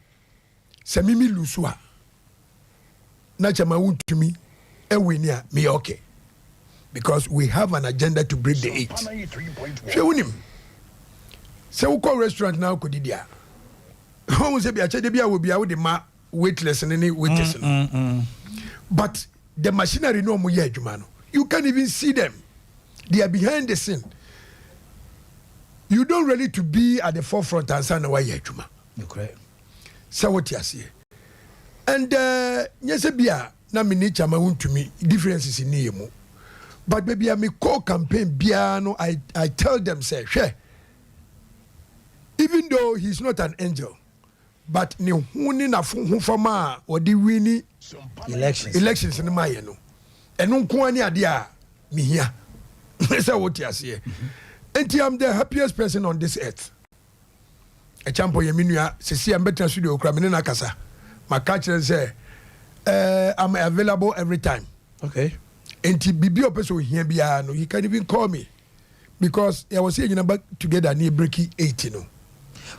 me lose wa na chama wunti me we near me okay because we have an agenda to break the 8 hwewunim say we call restaurant now ko didia who say bia chede bia wo bia wo de ma waitless ni waiters but the machinery no mo ye adwuma no you can't even see them they are behind the scene you don't really to be at the forefront and say na why ye adwuma okay so what you see and nyese bia na me ni chama wuntumi differences in yemu but baby I me call campaign bia no I tell them say hwe even though he's not an angel but ni huni na hu fama or the winning elections in my no eno nko ani ade a me hia say what you say and I'm the happiest person on this earth a champo ye minua sesi am better studio kra me na kasa my catch say I'm available every time okay and bibi opeso hia bia no he can even call me because I was saying back together near breaking 80 no.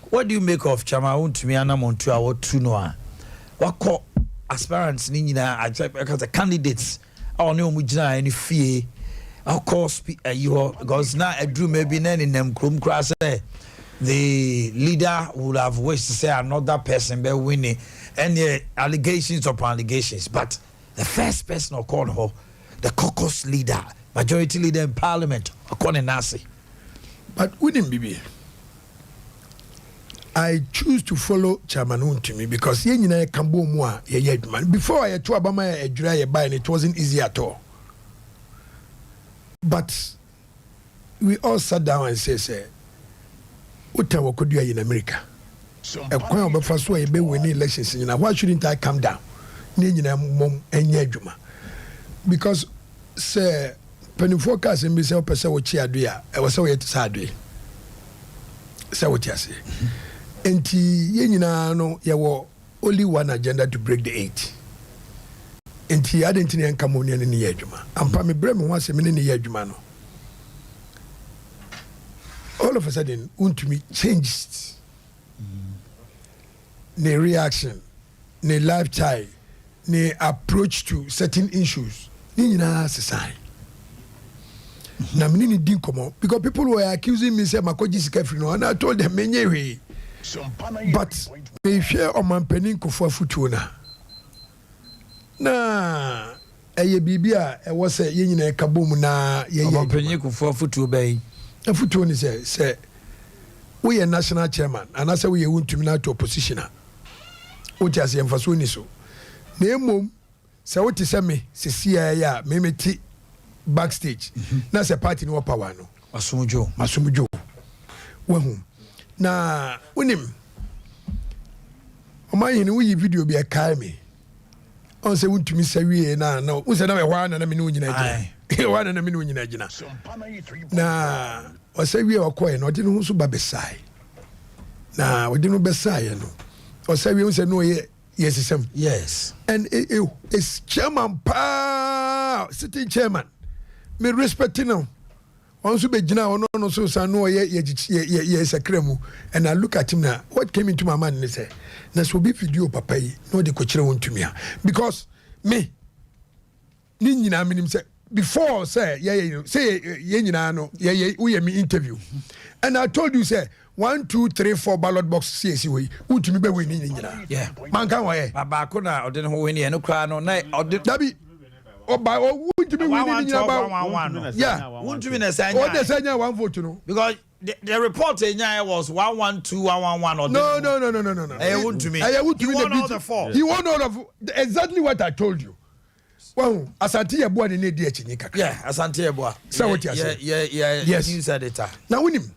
What do you make of chama wuntumi anamontu a wotu no a wakọ aspirants ni nyina as candidates a one omu gina any fie of course you because now edru maybe na ni nem krom kra say the leader would have wished to say another person be winning and the allegations upon allegations but the first person or call her the caucus leader majority leader in parliament according nasi but wouldn't be I choose to follow Chairman Untumi because ye nyina kambo mu a ye adwuma. Before I to abama adwura ye buy and it wasn't easy at all. But we all sat down and say uta wakodua in America. A kwan obefa so ye be win elections nyina. Why shouldn't I come down? Ne nyina mom enye adwuma. Because say penifo ka se mbi se opese wo chi adua e wo se wo yet sa adua. Say what you say. Enti ye nyina no ye wo only one agenda to break the 8. Enti adentini enka mo ne ne ye adwuma. Ampa me bre me ho asem ne ne ye adwuma no. All of a sudden Untumi changed. Ne reaction, ne lifestyle, ne approach to certain issues. Ni nyina sesai. Na mini din komo because people were accusing me say makoji sika free no and I told them menye but they share Omanhene Yaw futuo na eye bibia e wo say ye nyina ka bom na ye Omanhene Yaw futuo bay futuo ni say we are national chairman and I say we Untumi na to opposition a o ti ase emfaso ni so na emom say what say me sesia ya me meti backstage na se party no power no masumjo wahu na unim Omanhene we video bi akai me on se Untumi sawie na o se na we hwa na me no nyina gina hwa na me no nyina gina na o sawie okoye no de no so ba besai na o de no besai no o sawie o se no ye yesisem yes and it's chairman pa sitting chairman me respecting him. Also be jina ono so sanu ye sakremu and I look at him now. What came into my mind and say, "Na so be video papa yi no de ko kire Untumi a because me ni nyina minim say before say say ye nyina no ye we me interview and I told you say 1 2 3 4 ballot box CSC we Untumi be we ni nyina yeah man kan wa ye baba ko na ode no ho we ni no kra no na ode dabi Oba Untumi winning in about yeah Untumi na sanya what they sanya one vote no because the report enya was 112 111 or no Untumi he won all the four he won all of exactly what I told you well Asante Yeboah ne di achinyi kakra yeah Asante Yeboah say what you say yeah yes you said it now winim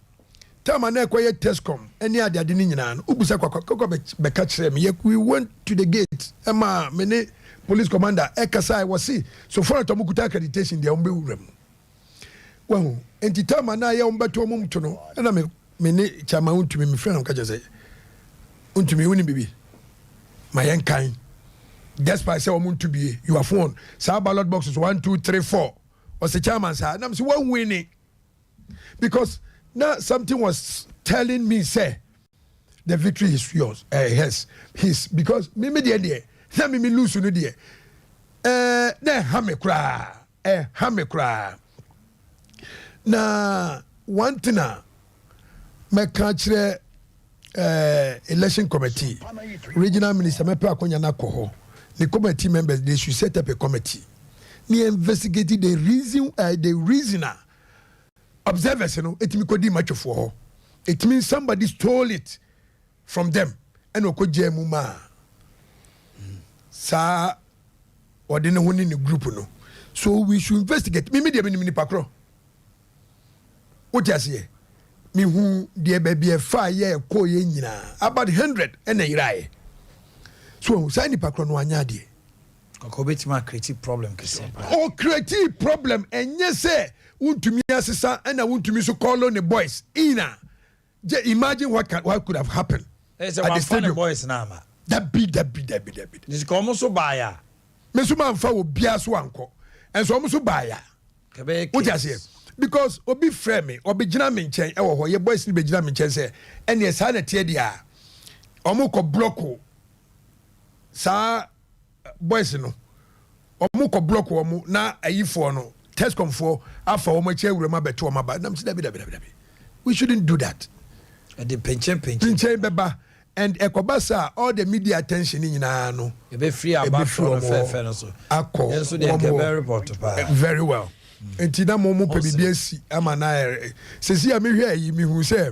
time na ekoye Tescom any ade ni nyina no ubusa kwakwa be ka kire me we went to the gate ema me ne police commander ekasa I was see so for to mukuta accreditation dia ombe wuram well enti time na ye ombeto omumto no na me ne chama Untumi me friend am ka say Untumi woni bibi my yankan despite say Untumi you are phone sa ballot boxes 1 2 3 4 was the chairman say na me say one winning because now something was telling me say the victory is yours yes his because me there na me lose no there na ha me kra na one thing me ka kire election committee regional minister me pe akonya na ko the committee members they should set up a committee me investigate the reasoner observers no it me kodi match for it means somebody stole it from them and okoje mu ma sa odi ne honi ne group no so we should investigate me media me pakro what you say me hu de baby e fa ye ko ye nyina about 100 and irae so say ni pakro no anya de ko betima creative problem kese oh creative problem enye say Untumi asesa and Untumi so call on the boys ina imagine what could have happened at the stadium boys na ma that be this come so baya me so man fa obia so anko and so so baya what you say because obi frame me obi gina me nchen e wo ho ye boys ni be gina me nchen say and yes ha na tie dia omo ko block sa boys no omo ko block omo na ayifo no Tescom for afa omo che wurema beto omo ba nam si dabi we shouldn't do that the penchen beba and ekobasa all the media attention nyina no e be free about from fair no so akọ so they can very report very well enti na mo pe bibia si ama na sesi a me hwe yi me hu say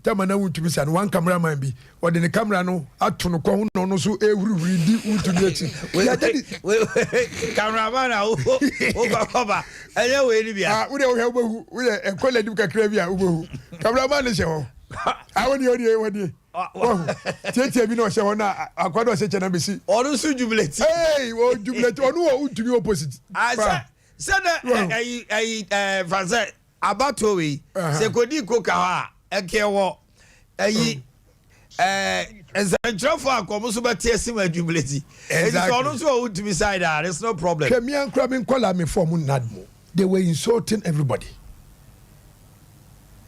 tamana wuntumi sa no one cameraman bi or the camera no ato no ko no so ewuri di wuntumi achi cameraman o baba eye we ni bia we dey obehu we dey enkola dim kakra bia obehu cameraman ne se ho wodi tietie bi no se ho na akwado se chena besi onu su jubilate o jubilate onu wo wuntumi opposite se na fanse abato we se kodi koka ha ekewo ayi ensantrofo akomo so beti asim adwubileti exactly so no so to be side there's no problem kemian kramin kola me form nadmo they were insulting everybody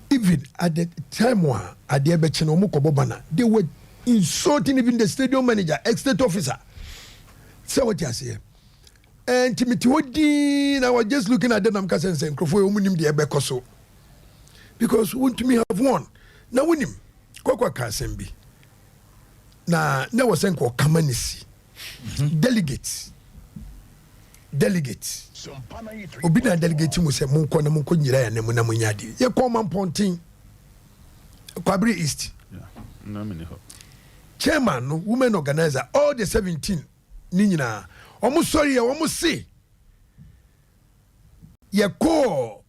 even at the time wa Adea Akye no mukobobana they were insulting even the stadium manager ex-state officer say what you say and Timothy Hodi I was just looking at them I'm saying Krofo omunim de ebeko so because want me have won na winim kwakwa kasembi na was saying ko kamanisi delegate obi na delegate mu se monko na monko nyira ya nemu na munyade ye ko man pontin Kwabri East na me ho chairman no women organizer all the 17 ni nyina omo sorry ye omo se ye ko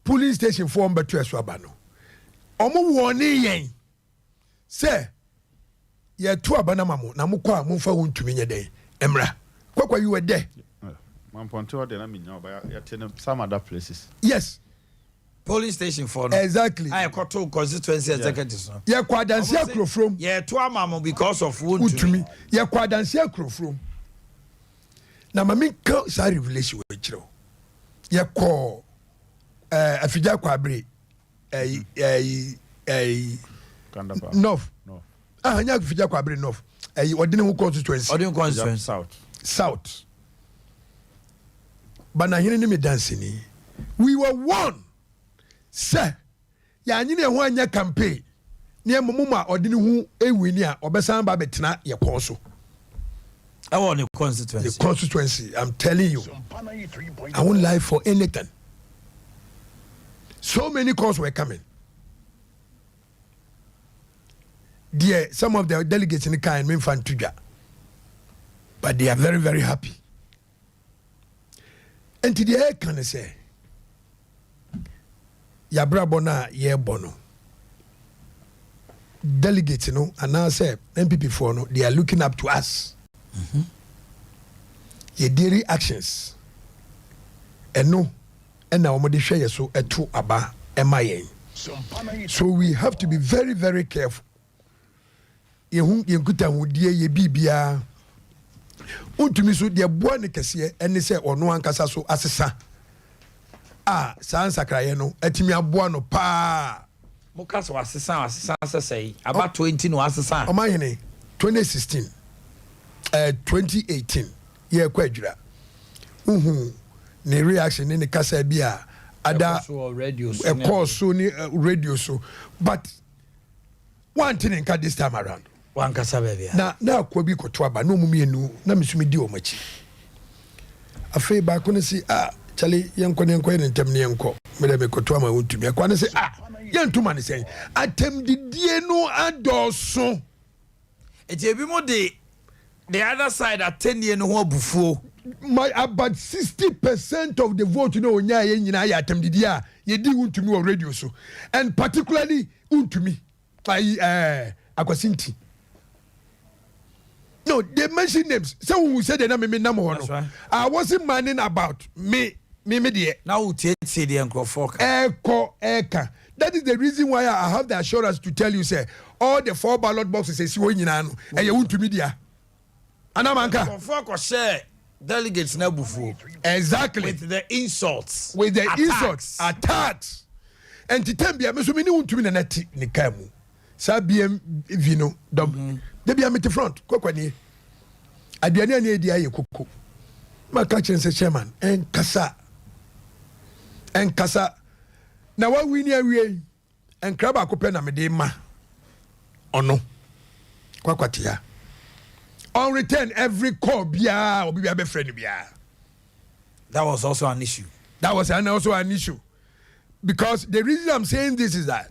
police station for mbeto eso aba no omo woni yen se ye to aba na mamo na mokọ a momfa wontumi nye den emra kwakwa you were there man ponte o de na minya oba ya tene some other places yes police station for no exactly I control constituency executives no ye kwadanse akrofrom ye to amamo because of wontumi ye kwadanse akrofrom na mami ka sa revelation we kiro ye ko afija kwabere Kandaba north nya afija kwabere north odine hu constituency south bana hine ni me dance ni we were one sir ya nyine ho anya campaign ne emomuma odine hu ewini a obesan ba betena ye kon so I want the constituency I'm telling you I won't lie for anything so many calls were coming dear some of the delegates in the kind mean fan tuja but they are very very happy and to the air can I say ya brabona ye bono delegates you know and now say MPP for no they are looking up to us your daily actions and no and now we share so a two aba MIA so we have to be very very careful ye kuta hudie ye bibia untumi so de boa ne kese ene se ono ankasa so asesa sansa kraye no atimi aboa no pa muka so asesa asesai about 20 no asesa Omanhene 2016 2018 ye kwadwira ne reaction ne kasa bia ada course so ni radio so but one thing in this time around one kasa bia na kwa bi koto aba no mumienu na mesumi di omachi afei ba ko ne si chale yenko ne ntem ne yenko mede be koto ama wontumi akwa ne si yentuma ne sen atem didie no adoso ebi mo de the other side attending no ho abufuo about 60% of the vote you know onya ye nyina ya atem didie a ye di wontumi o radio so and particularly wontumi Akwasinti. No, they mention names. Someone who said the name right. I wasn't minding about me there. Now we say the Echo. That is the reason why I have the assurance to tell you, say, all the 4 ballot boxes say you and you want to media. Anamanka. For share delegates na bufu. Exactly. With the insults. Attacks. And to tell me, I'm so many want to be a net in Kamu. Sabiam vino dom de bia meti front kwakwani aduane ani edi aye koko ma ka chense chairman en kasa na wa wini awie en kraba akopɛ na mede ma ono kwakwatia on return every call bia obi bia be friend bia. That was also an issue because the reason I'm saying this is that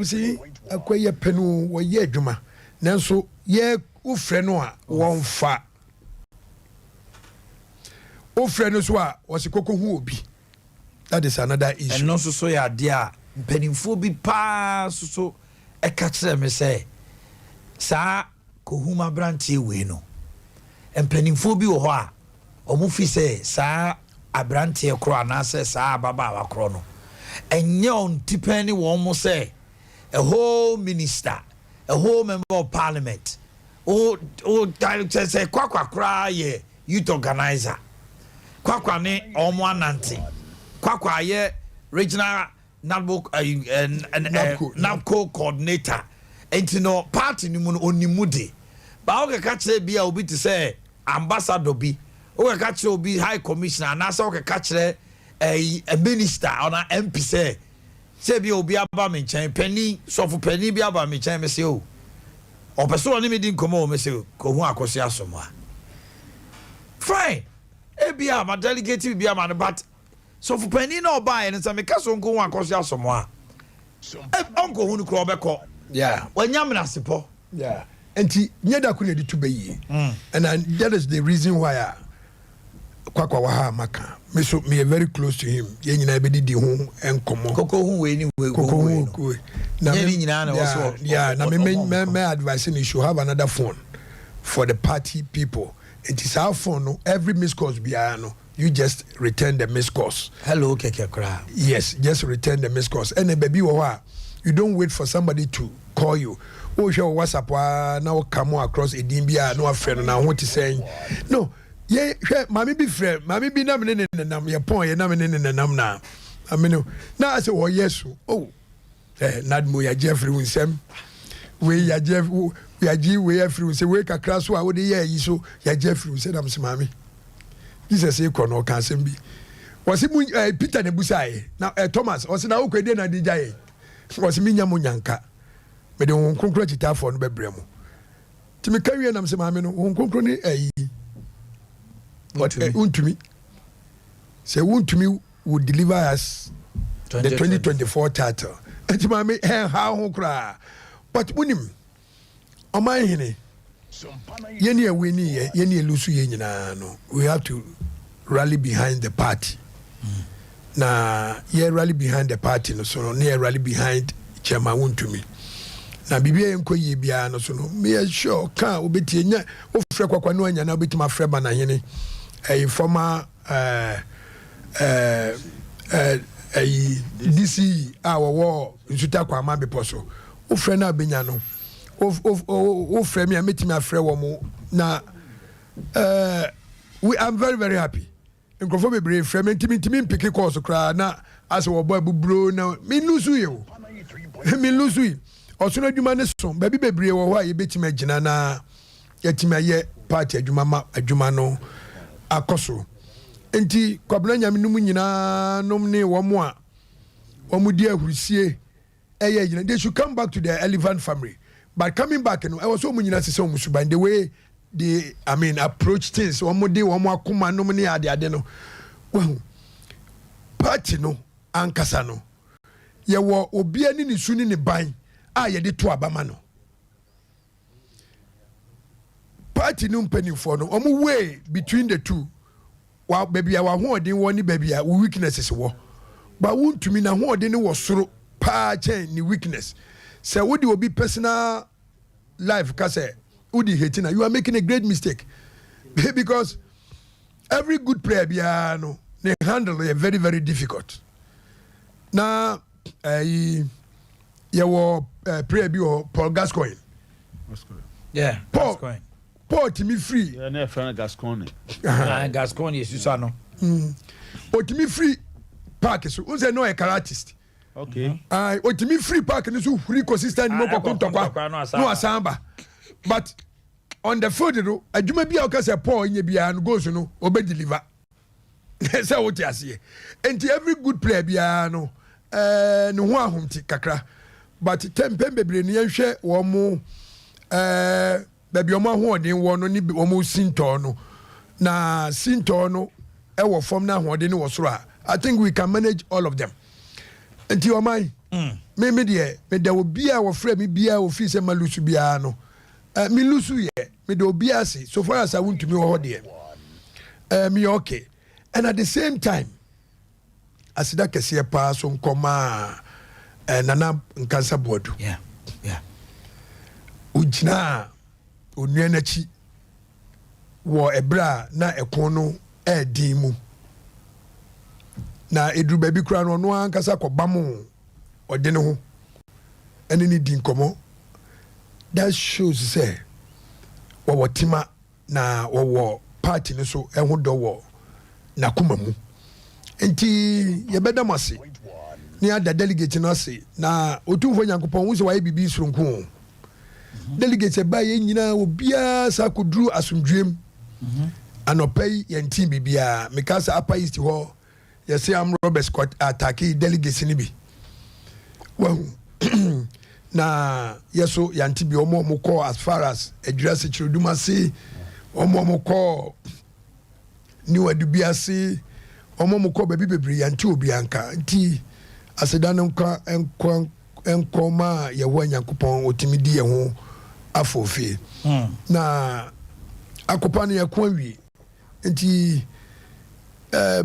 see akweye penu wo ye adwuma nanso ye ufre no a won fa ufre no so a wo se koko hu obi. That is another issue. And no so ya dia mpanimfo bi pa so e ka kire me say sa kohuma branche we no mpanimfo bi wo ho a omu fi say sa abrante kro anase sa baba wa kro no enye on tipeni wo mo say a whole minister, a whole member of parliament, director say kwakwa ye youth organizer, kwakwa ne omo anante, kwakwa ye regional NABCO coordinator, enti no party ni mu onimude ba o ka kire bia obi ti say ambassador bi o ka kire obi high commissioner na say o ka kire a minister or an MP say bi obi aba me nchen pani so for pani bi aba me nchen me say o person ni me din komo me say ko hu akosi asomo a fine e bia ma delegate bia ma but so for pani na oba e nsa me ka so nko hu akosi asomo a onko hu ni kro obeko yeah wanyam na sepo yeah enti nyeda ku na di to bayi and that is the reason why kwakwa wa ha maka me so me very close to him ye nyina be di ho enkomo koko hu we ni we na me nyina na also yeah na me advice you should have another phone for the party people. It is our phone no every missed calls biya no you just return the missed calls. Hello keke kra. Yes, just return the missed calls. And baby wa you don't wait for somebody to call you. Oh show WhatsApp wa now come across a dimbia no friend na what is saying. No. Yeah, mami be friend, mami be nam ne nam ye pon ye nam ne nam na. Amenu. Na I say oh yes. Oh. Nadmo ya Jeffrey unsem. We ya Jeff we ya ji we Jeffrey say we kakra so a wo de ye yi so ya Jeffrey say nam se mami. Jesus say kono kan sem bi. Wasi mu Peter ne busaye. Na Thomas wasi na wo kwede na di jaye. Wasi mi nyamo nyanka. Me de won konkro chita for no bebre mu. Ti me kawie nam se mami no won konkro ni But Untumi say Untumi would deliver us the 2024 title. And mami how hokra. But unim Omanhene yeni winnie yeni lusu yenyina no. We have to rally behind the party. Na ye rally behind the party no so no rally behind Chairman Untumi. Na bibia enko ye bia no so no me sure kan obeti nya o frɛ kwakwa no anya na obeti ma frɛ ba na hene a former DC our nsuta kwa ma bepo so o frɛ na benya no o frɛ me ametimi afrɛ wo mo na I'm very very happy nkrofo bebre frɛ me ntimi mpiki course kra na as wo boy bubro na me lusu ye o me lusu osono adwuma ne so baby bebre wo ho a ye betimi agina na yatimi aye party adwuma no akoso enti kwabena nyame no mu nyina nom ne wo mo a wo mu di ahurusie eye nyina they should come back to their elephant family but coming back no I was so mu nyina se so mu suban the way they approach things wo mo de wo mo akoma nom ne ade no well party no ankasa no ye wo obi ani ne su ni ne ban a ye de to abama no party no mpanimfo no omo way between the two wa baby a wa hoodin woni baby a weaknesses wo ba wontumi na hoodin ne wo soro pa chen ni weakness say wo di obi personal life ka say wo di hating you are making a great mistake because every good player bia no they handle it very very difficult na your prayer be Paul Gascoigne. Yeah, Gascoigne. Paul Timi free. Yeah, na friend Gascoigne. Gascoigne is Susano. O Timi free park so unse no a karatist. Okay. O Timi free park no so free consistent no kokontokwa no asamba. But on the field no adwuma bia o ka say Paul nya bia no goals no obe deliver. Say what you say. And every good player bia no no ho ahomti kakra. But tempen bebre ne hwe wo mo baby omo hoodin wo no ni omo sinto no na sinto no e wo form na hoodin wo soro I think we can manage all of them. Enti oman me de wo bia wo frɛ me bia wo fi sɛ malusu bia no me lusu ye me de obi ase so far as I want to me wo de me okay and at the same time asida kese pa so nkoma nana nkansa bodu yeah ujina onua nachi wo ebra na ekon no edin mu na edru baby kura no no ankasa koba mu ode ne ho ene ni din komo that shows say wo tima na wo party ne so eho do wo na kuma mu enti ye beda mase ni ada delegate no se na otumfo nyankopon wo se waye bibi surunku delegate ba ye nyina obia sa koduru asumdwem anopai ye ntin bibia mekasa apa east ho ye say am Robert Scott attack delegate ni bi wa na yeso yanti bi omo mo call as far as address chiruduma say omo mo call ni wadubia say omo mo call baby bebre yanti obi anka nti asedane nka enkoma ye wo nyankopon otimidi ye ho afofie na akopa ne yakwa wi nti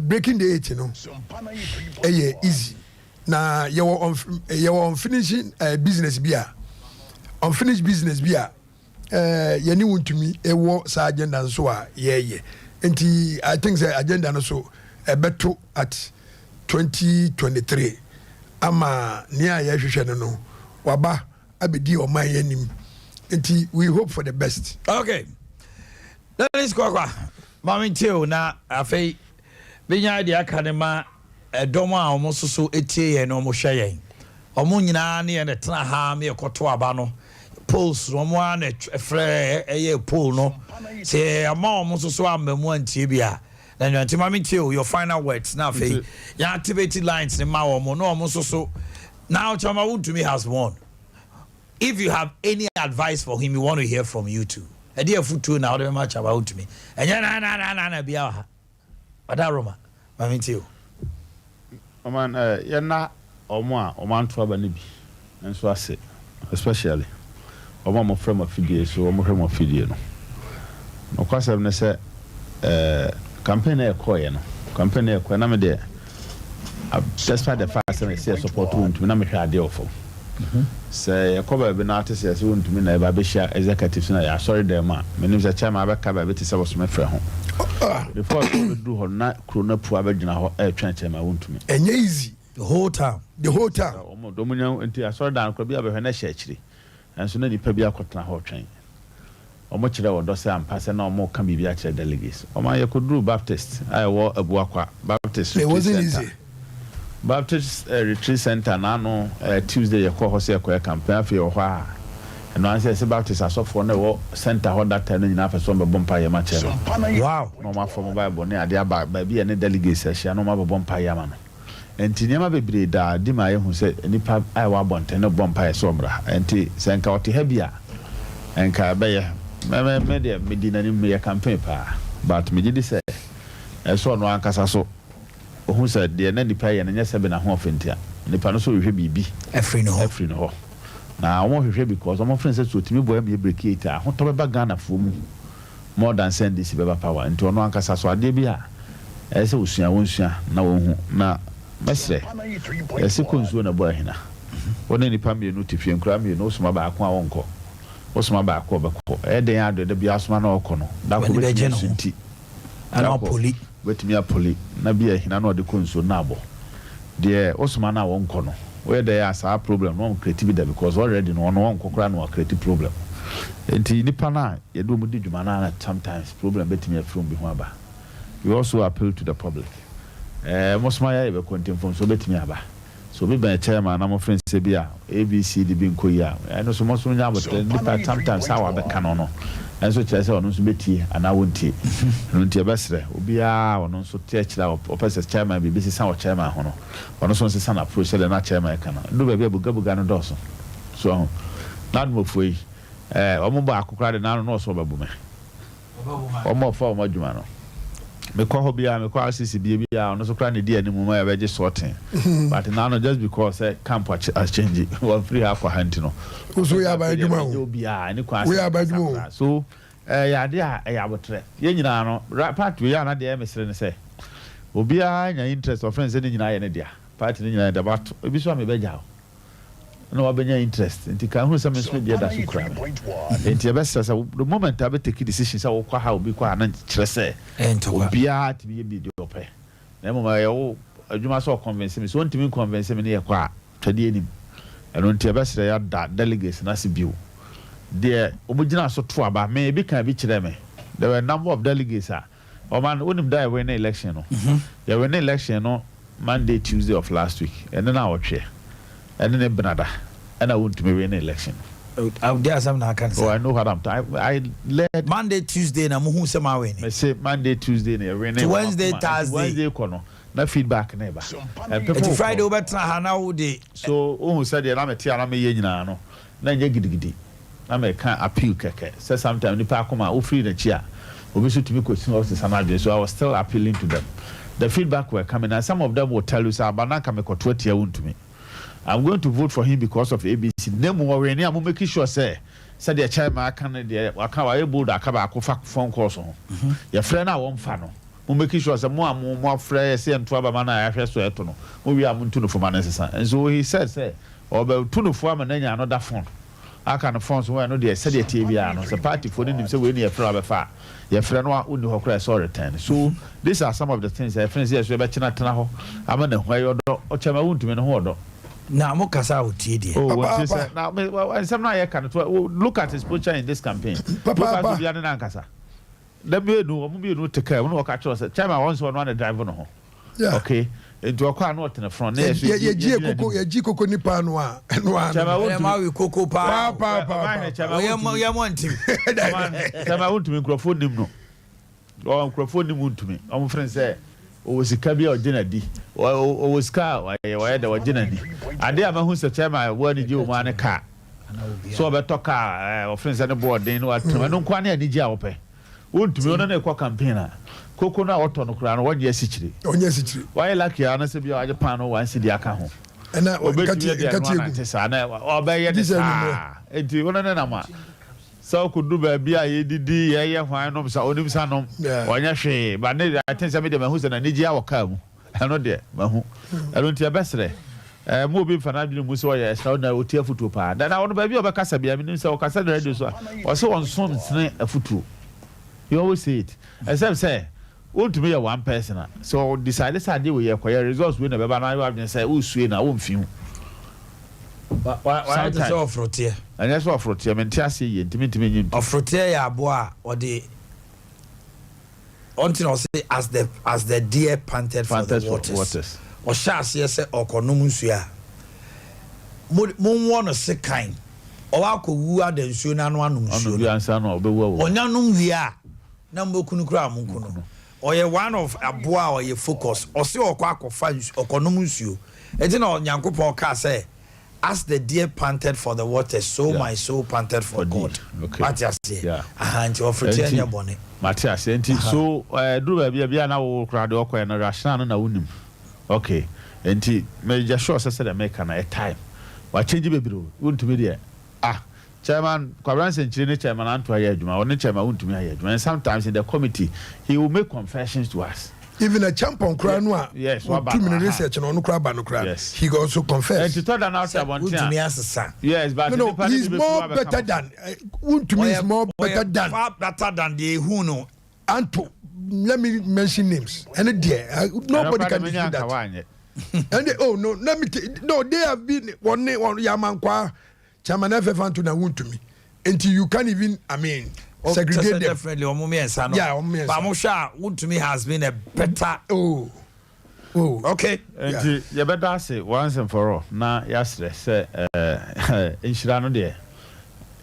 breaking the 8 no easy na ye were finishing business bia unfinished business bia ye ni wontumi ewo sa agenda so a ye nti I think the agenda no so beto at 2023 ama nia ye hwehwe no waba abedi o man yanim nti we hope for the best. Okay, that is kwa mami teo na afei benya Adea Akye domo a omo soso etie ye no omo hwe yen omo nyina ne ye ne tena ha me ekoto aba no polls omo a na frɛ eye poll no se ama omo soso amamu antie bia na nyanti mami teo your final words na afei ya activate lines ne ma omo no omo soso now Chama Wontumi has won. If you have any advice for him, we want to hear from you too. Adea futu na ode ma Chama Wontumi enya na bia ha adaroma mami teo Oman yana omo to aba ne bi enso ase especially omo mo frame afidie so omo hwe mo afidie no kwasem ne se campaign e koye no campaign e koye na me de despite the fact that say support Wontumi na me hwe ade ofo say yakoba be na artist say Wontumi na eba be share executives na ya sorry dem a menim say chairman abeka ba be ti say wo so me frɛ ho before we do ho na krona pu abegyina ho twa chairman Wontumi enye easy the whole time omo domunya enti asori dan ko bia be hwe na hye akiri enso na dipa bia kotena ho twen omo kire wo do say ampa say na omo ka bibia kire delegates omo ayekoduru Baptist ayewo Abuakwa Baptist it wasn't easy Baptist retreat center na no Tuesday yakwa ho say yakwa campaign afi ho a eno an say Baptist asofo na wo center ho that time nyina fa so mbompa ya ma chere wow no ma from Bible ne ade aba ba bia ne delegates ahia no ma bompa ya ma no enti nyama bebre da di ma ye hu say nipa ai wa bonte ne bompa ya so mra enti senka ote ha bia enka ba ye me de medina ni me campaign pa but me di say so no ankasa so ohun sa de na nipa ye na nya sebe na ho ofentia nipa no so hwehwe bibi every no ho na omo hwehwe because omo friends say so timi boy me break it a ho to be Ghana fo mu more than send this beba power nti ono ankasa so ade bi a ese usua wonsua na wo hu na mesre ese konsuo na bo ahina wona nipa me no tifie nkura me no suma ba ako a wonko osuma ba ako beko eden ado de bi asuma na okono da ko be sunti ana poli wetimi apoli na bia hina na ode konsuo na abo de osuma na wonko no we dey as a problem no creativity because already no wonko kra no creative problem enti nipa na ye do mu di dwuma na sometimes problem betimi afrom bi ho aba we also appeal to the public mosma ya be content from so betimi aba so be ben chairman na mo friends se bia ABC di bi nkoyi a no so mo so nya but nipa sometimes how be kan no enso kire se ono so betie ana wontie no ntie besre obi a ono so tie kire opese chairman bi bisi san o chairman ho no ono so nse na approach le na chairman kana do be buga no doso so na mo foi omo ba akokra de na no so babu me omo fa omo djuma no me call hobia me call CCB bia no so kra ne di animu ma ya be sorting but now no just because camp has changed one free half hand no so ya ba adwuma o bia ni kwa we ba adwuma so ya de ya botre ye nyina no part we ya na de mesere ne say obia nya interest of friends ni nyina ye ne dia party ni nyina de bat ebi so me be ja no abenya interest nti ka hu some so dia da so kra nti e be say the moment I be take decision say wo kwa ha obi kwa na kire say obia ti be bi ope na mo ma ye wo adwuma so convince me so ntimi convince me ne ye kwa twade enim eno nti e be say ya da delegates na se biu there omugina so to aba me bi kan bi kire me there were a number of delegates man onim da we na election no ya we na election no Monday Tuesday of last week and then I watch here and then Benada and I want to be in election. There some na can say. Oh, I know what I'm talking. I led Monday Tuesday na muhu se ma win. I say Monday Tuesday na we na Wednesday Thursday. Wednesday kono na feedback na ba. It's Friday over na na wo dey. So who said na me tia na me ye nyina no na nya gidigidi. Na me kan appeal keke. Say sometimes ni pa akoma o free na chia. Obi so to me question of the so I was still appealing to them. The feedback were coming and some of them will tell you say abanaka me ko 20 year to me. I'm going to vote for him because of ABC. Name worry ni am making sure say the chairman can dey waka wa able da ka ba ko fa phone calls on. Your friend na won fa no. Mo making sure say mo frɛ say nto aba ma na ya hwɛ so eto no. Mo wi am nto no for manesa. And so he said say oba to no for am na nya another phone. Aka no phones we no dey said the TV no. So party for nim say we ni e frɛ abefa. Your friend wa uni ho kra so return. So these are some of the things that friends here so be china tena ho. Ama na hwa yo do o chama wuntumi no ho do. Na mo kasa utie die. Oh, what is that? Now, some now you can look at his position in this campaign. Look at the other Nankasa. Let me know, I'm take care. We catch us. Chairman once one to drive on home. Yeah. Okay. Into a car not in the front. Yeah, Coco Nipa Noa. Chairman, Coco Pa. I want him. Chairman, I want to microphone him. No. Or microphone him to me. I'm friends say. O was Kabi or Jenadi, or was car, or the Jenadi. Adea who said, Chairman, where did you want a car? So about talk or friends on the board, they know what to no quania did you open. Would to be on a campaigner. Coconut or Tono Crown, 1 year city. Oh, yes, why lucky, honestly, you are Japan or one city account. And I will get you or by your desire. And you want an so could do baby ye why no so onim sanom onya hwe but I think some dem who's na nija waka mu eno de mahu eno ntia besre mo bi fa na dwene mu so ye extra na otia futu pa da na wono baby obekasa bia me nim se okasa na radio so o se won so nsene afutu you always say it except say want to be a one person so decide say dey we ye koye results we na beba na you have say o sue na wo mfiu why is so frontier and that's what frontier mentia ye ntimi of frontier ya aboa or the until I say as the deer panted for the waters or shas yes or konum nsuya mo won se kan o akowu ade nsuo na no anum nsuo no ansa no obewu onyanum wi a na mbokunu kra amunkuno or ye one of aboa or ye focus or se akofa okonum nsuo e di na onyankopon ka say as the deer panted for the waters, so my soul panted for God. Okay. Matias, yeah. And you offer your bonnet. Matias, so do be an hour crowd or and a ration na unim. Okay. And Major Shaw said I make a time. What change baby wouldn't to be there? Chairman, Quarance and Chile Chairman Antoine, or Chairman wouldn't to me. And sometimes in the committee, he will make confessions to us. Even a champion Cranwa, yes, 2 minute research on Crab, yes. He also confessed. And to tell an outside one thing, yes, but no, he's more better than. To me, is more better than the who know. And let me mention names. And dear, nobody can do that. And oh no, let me no, they have been one Yamankwa, Chairman F. to na to me. Until you can't even, I mean. Segregate them. Definitely, yeah, Bamusha would to me has been a better. Oh, okay. And you better say once and for all. Now, yesterday, say, in Shirano there,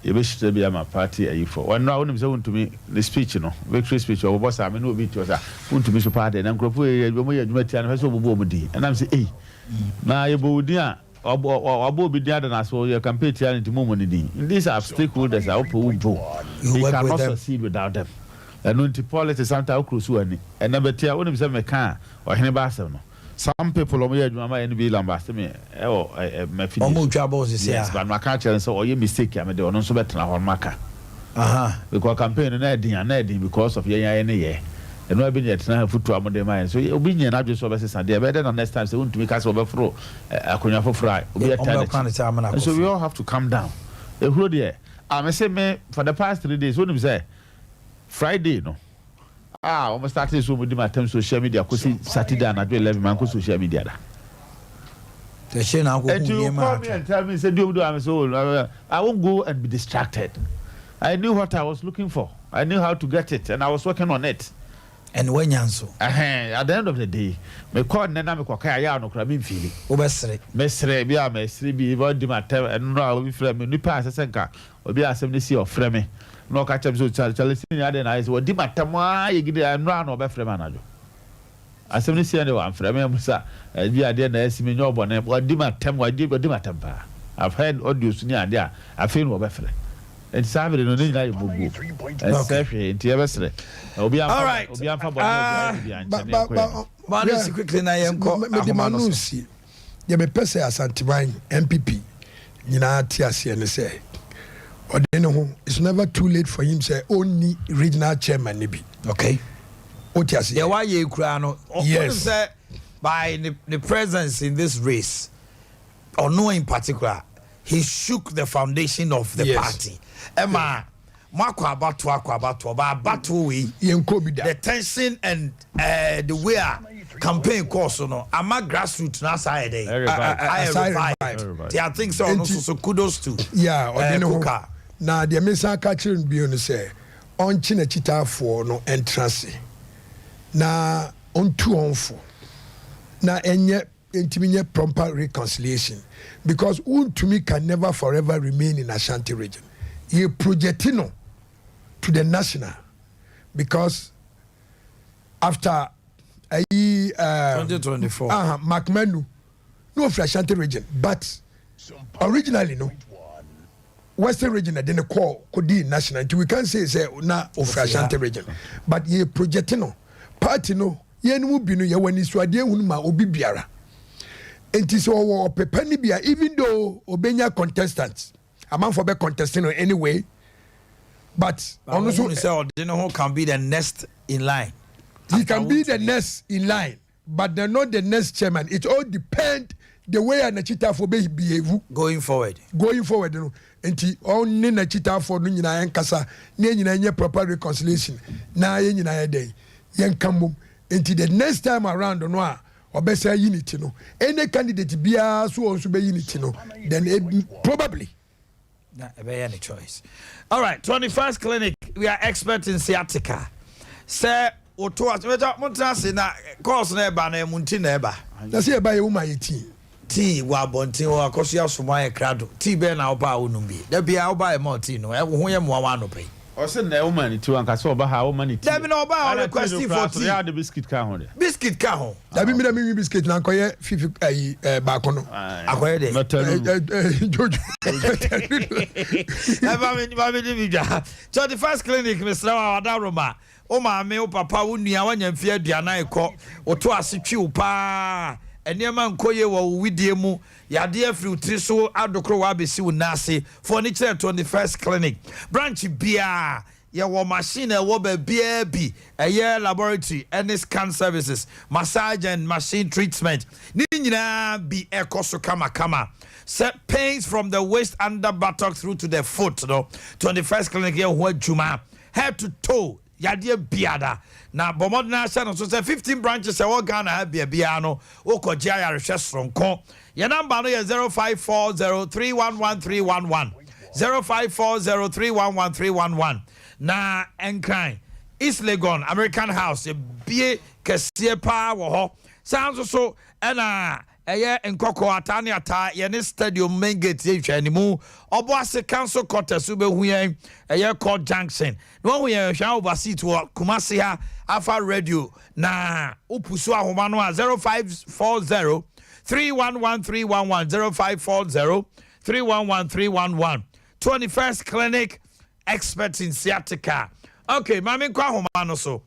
you wish to be my party. For one round, him to me the speech, you know, victory speech or boss. I mean, no beach was a to be so party and I'm group and I'm saying, hey, now you bodia. Or be the other as well, your campaign into moment. These are stakeholders. I hope we cannot succeed without them. ɛno nti politics anta okuru so ani ɛna betia wonim sɛ meka ɔhene ba asɛm no some people omo yɛ adwuma ma ɛne bi lamba me mafidi omo twa boss sia yes but maka kyerɛ sɛ ɔyɛ mistake ya me de ɔno nso bɛtena hɔ maka because campaign na ɛdin because of yɛn ne yɛ ɛno abi ne ɛtena futu amode man so obi nyɛ na adwe so bɛsesa de ɛbɛde na next time sɛ wontumi ka sɛ ɔbɛforo akonya foforo obi ɛtana so we all have to calm down ehuro de I say me for the past 3 days wonim say Friday no almost started so with my time social media cuz Saturday and 11 man cuz social media da the shey na go and tell me say do am so I won't go and be distracted. I knew what I was looking for. I knew how to get it and I was working on it. And when yanso at the end of the day me call na me kwaka ya no kra me feel obesere mesre bia mesre bi body matter and no obi frɛ me nipa asesenka obi asɛm ne si ofrɛ me no ka kyem so chale sin ya de na is odi matam a yegide no na obɛfrɛ me anajo asɛm ne si ya de wa frɛ me musa bi ade na asi me nyobo na odi matam pa I've heard audio ni ade a afei no obɛfrɛ and savre no ni na yebugu and sefwe nti ebesre obi amfa but let's quickly na yenko me de manusi ye me pese asantiban MPP nyina ti ase ne say odene ho it's never too late for him say only regional chairman ne bi okay oti ase ye wa ye kura no yes say by the presence in this race or no in particular he shook the foundation of the party Emma Marco Abato we the tension and the way campaign course no ama grassroots na side I think so kudos to na the mesa catching bi no say on china chitafo no entrance na on two on four na enye intimate proper reconciliation because Untumi can never forever remain in Ashanti region. He projectino to the national because after 2024 Macmenu no for Ashanti region but originally no Western region I didn't call Kodi national we can say na of Ashanti region but he projectino party no ye no bi no ye wani so ade hunu ma obi biara enti so pepani bia even though obenya contestants a man for be contesting anyway but also say Odino can be the next in line. He can be the next in line but they're not the next chairman. It all depend the way an chita for be behave going forward no enti only na chita for no nyina enkasa na nyina nye proper reconciliation na ye nyina ye dey yen kamum enti the next time around no a obesa unity no any candidate bia so also be unity no then probably any choice. All right, 21st clinic we are experts in sciatica say oto montrase na course na eba na munti na eba na say eba ye woman yeti tea wa bontin wa koso asoma e krado tea be na oba wonu bi da bia oba e mo tea no e ho ye mo wa no pe o se na woman tea wan ka so oba ha woman tea da bi na oba request for tea ya the biscuit ka ho de biscuit ka ho da bi mi da mi biscuit na koye fifi ba ko no akoye de jojo ba mi di ja so the first clinic Mr. Wadaroma o ma me o papa wo nua wanya mfie aduana ekọ o to asetwi wo pa enema nkoye wo widie mu yade afri utri so adokro wa besi wo nase for ni chere 21st clinic branch bia ye wo machine e wo ba bia bi eye laboratory and scan services massage and machine treatment ni nyina bi ekoso kama set pains from the waist under buttock through to the foot no 21st clinic ye ho adwuma head to toe yade biada na bomodna channel so say 15 branches e wo Ghana ha bia no wo kogye ayarehwe sronko your number no 0540311311 0540311311 na enkran East Legon American House e bie kese pa wo ho sounds so na eye nkoko atane ata ye ne stadium main gate ye hwanimu obo ase council quarters ube hu yen eye court junction no hu yen hwa oversee to Kumasi ha afa radio na upusu ahoma no a 0540 311311 0540 311311 21st clinic experts in sciatica Okay, mami kwa homa no so.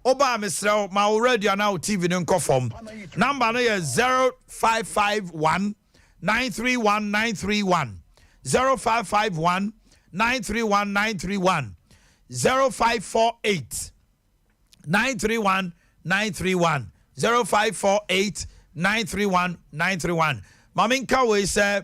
Oba Mr. Ma radio now TV no form. Number no is 0551 931 931. 0551 931 931. 0548 931 931. 0548 931 931. Maminka we say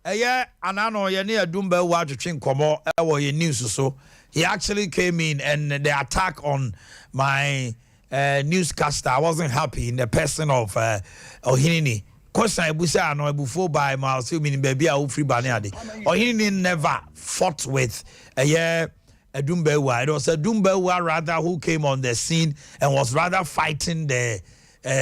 anano ye ne adumba wa twetwe nkomo e wo ye news so. He actually came in and the attack on my newscaster. I wasn't happy in the person of Omanhene. Question Ebusa no Ebufo by my meaning baby a free baniade. Omanhene never fought with Adumbewa. It was Adumbewa rather who came on the scene and was rather fighting the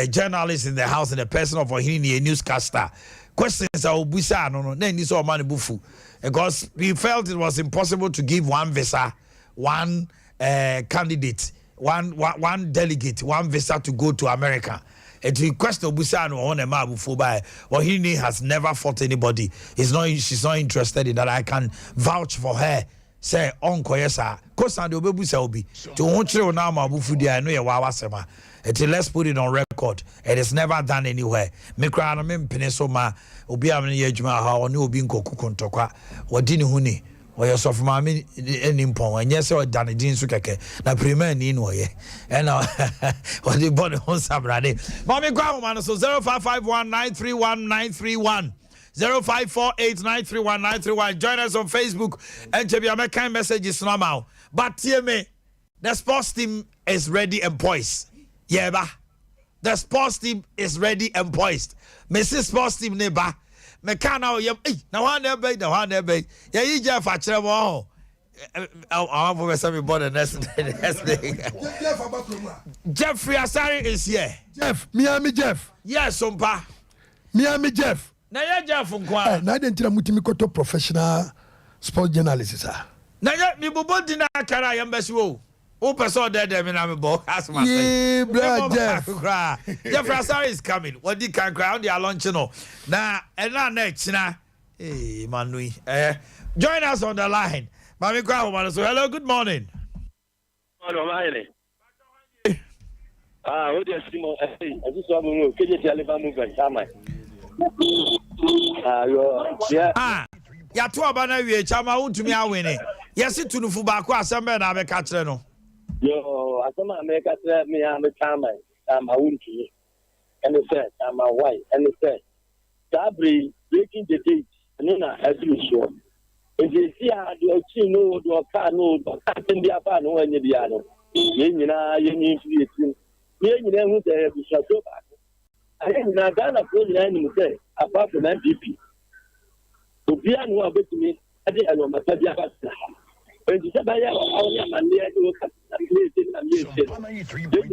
journalists in the house in the person of Omanhene, a newscaster. Questions are Obusa no then this all man bufu. Because we felt it was impossible to give one visa, one candidate, one delegate, one visa to go to America. And to request Obusano on a map before by Omanhene has never fought anybody. She's not interested in that. I can vouch for her. Say Uncle Yesa. Kosan de Obebusa Obi. To Onchre na mabufu dia no ye wawasema. Let's put it on record. It is never done anywhere. Me kra na me mpene so ma obi am ne adwuma ha oni obi nkoku kontokwa. Wadi ne huni. Oye so for me eni mpon. Enye se odane din so keke. Na premier ni no ye. And wadi body on sabrade. But me kwa man so 0551931931. 0548931931. Join us on Facebook and to be a kind messages normal. But hear me, the sports team is ready and poised. Yeah, ba. The sports team is ready and poised. Mrs. Sports team neighbor. Me can now yam. Now one day. Yeah, you just a trouble. I want to say about the next day. Jeffrey Asari is here. Miami Jeff. Yes, Sompa. Miami Jeff. Na ya Jeff nkwa. Na de ntira mutimi koto professional sports journalist sir. Na ya mi bobo dina kara ya mbesi wo. O person there me na me bo as ma say. Yeah, bro Jeff. Jeff Asari is coming. What di kan cry on the launch no. Na next na. Hey manui. Join us on the line. Mami kwa homa so hello, good morning. Hello, Omanhene. What do you see mo? I just want to know keje ti aleba movement chama. Ya to aba na wie chama wontumi awene. Yesi tunufu ba ko asembe na abeka kire no. Yo, asema ameka kire me chama. Wontumi. And said, I'm a white. And said, Sabri breaking the date. Nina every show. If you see how do you do a car no, can be a fan no any piano. Yenina, you need to be Yenina who there be shut up. I am not gonna put the enemy say, apart from MPP. To be an one with me, I did a Matadia. When you said, I am and the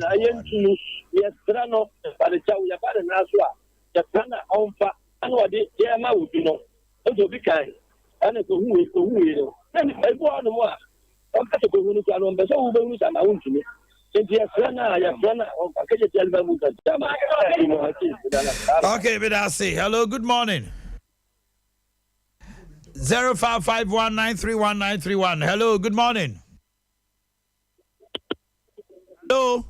I am to yes, Trano, but the Chow Yapan and Naswa, the Prana Ompa, and what they are now, you know. Also be kind. And it's who is who. And if I go on the more, I'm going to go on the show, I'm own to me. Okay, but I say hello, good morning. 0551931931. Hello, good morning. Hello.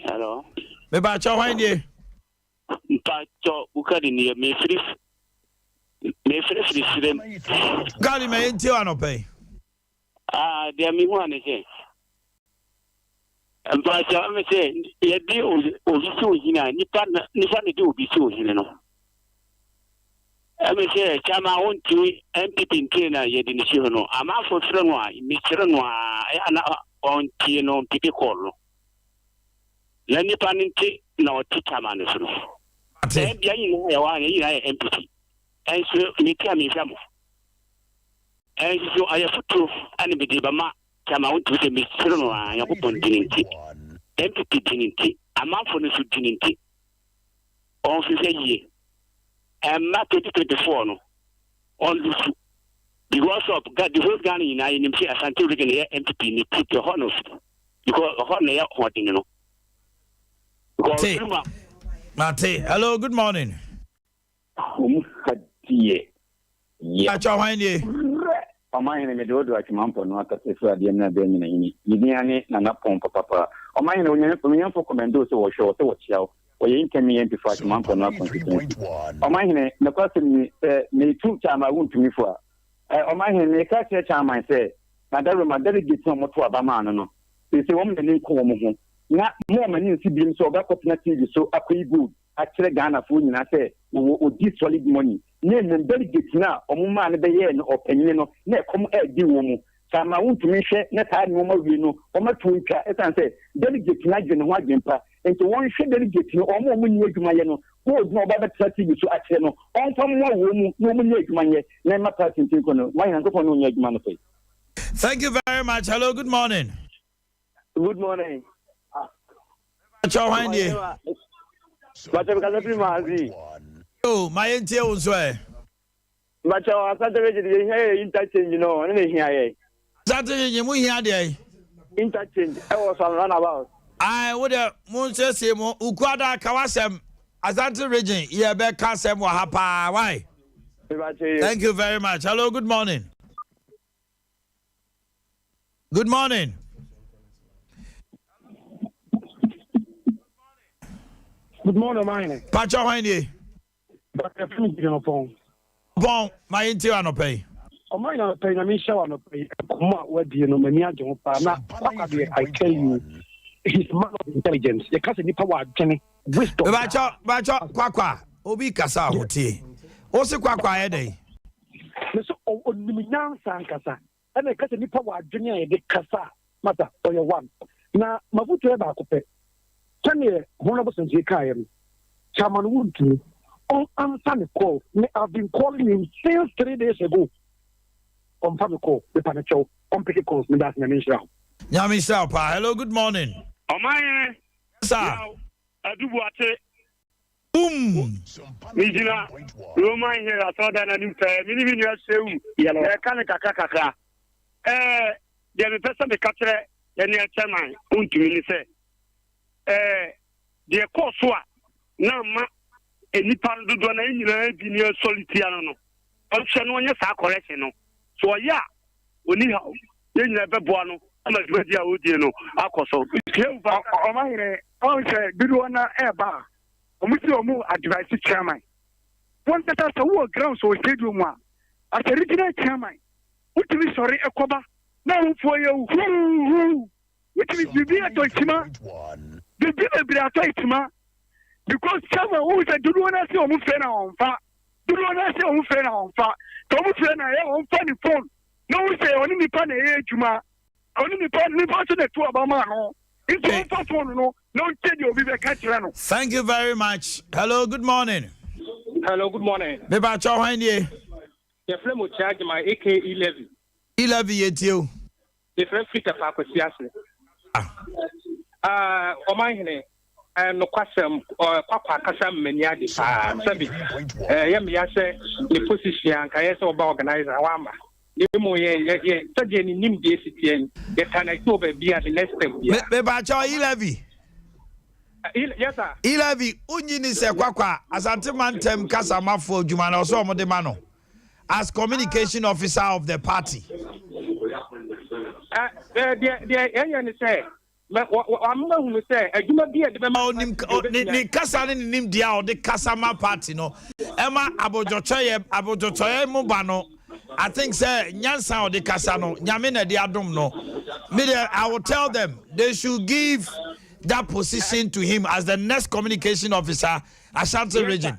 Hello. Me ba cho hwan die? Pacho ukadi me free sirem. Gali me enti anope. Dia mi hu ane but I say, you deal with Hina, Nipa do be so, you know. I may say, Chama won't do MPP in Kenya, yet in the Chino. I'm out for Frenwa, Mr. Noa, on Tino, Pipi Colo. Lenny Paninti, no Titaman. Then, you know, MPP. And so, me tell me, and so I have to anybody, but Chama went to the Mr. Noa, I put on Dignity. MPP Dignity, a month for the Dignity. On 50 years. And not 2024, no. On this, because of God, the whole Ghana in INMC as until we can hear MPP, keep the honors. Because of honor, what you know. Mate, hello, good morning. Yeah. Omanhene me do akimampo no akase so ade na be nyina yini yini na napon papa Omanhene onyan for commando so wo show so wo chiao wo yin kemi yen before akimampo no constituency Omanhene na kwase ni me tu chama wuntumi fo Omanhene me ka che chama say na delegate no moto abama no se wo me ni ko mo ho na mo mani nsi bi so ba kopna TV so akoyi good akire Ghana fo nyina say wo di solid money ne delegate na omuma ne be ye no opanyin no na kom di wo mu sama wuntumi hwe na ta ne mo wi no o matu ntwa esan say delegate na dwene ho adwempa enti won hwe delegate no o mo ni adwuma ye no ko no ba be TV so akire no on fam mo wo mu no mo ni adwuma ye na ma party ntin ko no why na ko no ni adwuma no fe. Thank you very much. Hello, good morning. Good morning. How are you? Oh, my entire was where. But our Saturday here interchange, you know, and here. Saturday, you hear the interchange. I was on runabout. I would have Munche Simo, Ukwada Kawasem, Azante region, Yabe Kasem Wahapa. Why? Thank you very much. Hello, good morning. Good morning. Good morning, mine. Pacho Wendy. But I think you're on Bon, my interior no pay. Oh, mine are paying a show no pay. Come out with you know, many don't pay. I tell you, he's man of intelligence. The cousin power, Jenny, wisdom. Bacho, Kwakwa, Obi Kasa, Hoti. Also, Kwakwa, Ede. So, Niminan Sankasa. And the cousin power, Junior, the Kasa, matter for your one. Now, Mabutu Ebakope. Tell me, one of us in Jekayam, Chairman Wuntu, on answer the call. I've been calling him since 3 days ago. On family call, the Panacho, on picket calls, me that's Namisha. Namisha, pa. Hello, good morning. Omanhene. Sir. Adu Boakye. Boom. Mijina. Omanhene aso da na nimpa. Mini nua sewu. Ka ne kakaka. De me pesa me katre, de ne chairman, untumi ni se. De course wa na ma enipa dodo na nyina bi ni solitia no option no nya sa correction no so ya oni ha nyina bebo no ama dwadi a odie no akoso Omanhene o se bidu na eba omuti omu advice chairman one tata so wo ground so stadium a as a regional chairman utimi sorry ekoba na mfo ye hu utimi bibi atochima bibi atochima because chairman who is a do not see omu fe na onfa do not see omu fe na onfa to omu fe na ye onfa ni phone no say oni ni pa na ye adwuma oni ni pa so na tu abama no into onfa phone no change obi be ka kire no. Thank you very much. Hello, good morning. Hello, good morning. Me ba cho hwan die? Your flame will charge my AK11. 11 yetio. The friend fit of Akwasiase. Omanhene no kwasem kwakwa kasam meniade sabi yem ya se the position kan yes oba organizer wama ni mo ye tade ni nim de sitien ye tan I to be at the next step me ba cho 11. Yes sir. 11 unyi ni se kwakwa asante mantem kasamafo adwuma na so omode ma no as communication officer of the party. The say I'm not who say adwuma bi e de be ni kasa ni nim dia o de kasama party no ema abojochoye mu ba no I think say nyansa o de kasa no nyame na de adom no me I will tell them they should give that position to him as the next communication officer Ashanti region.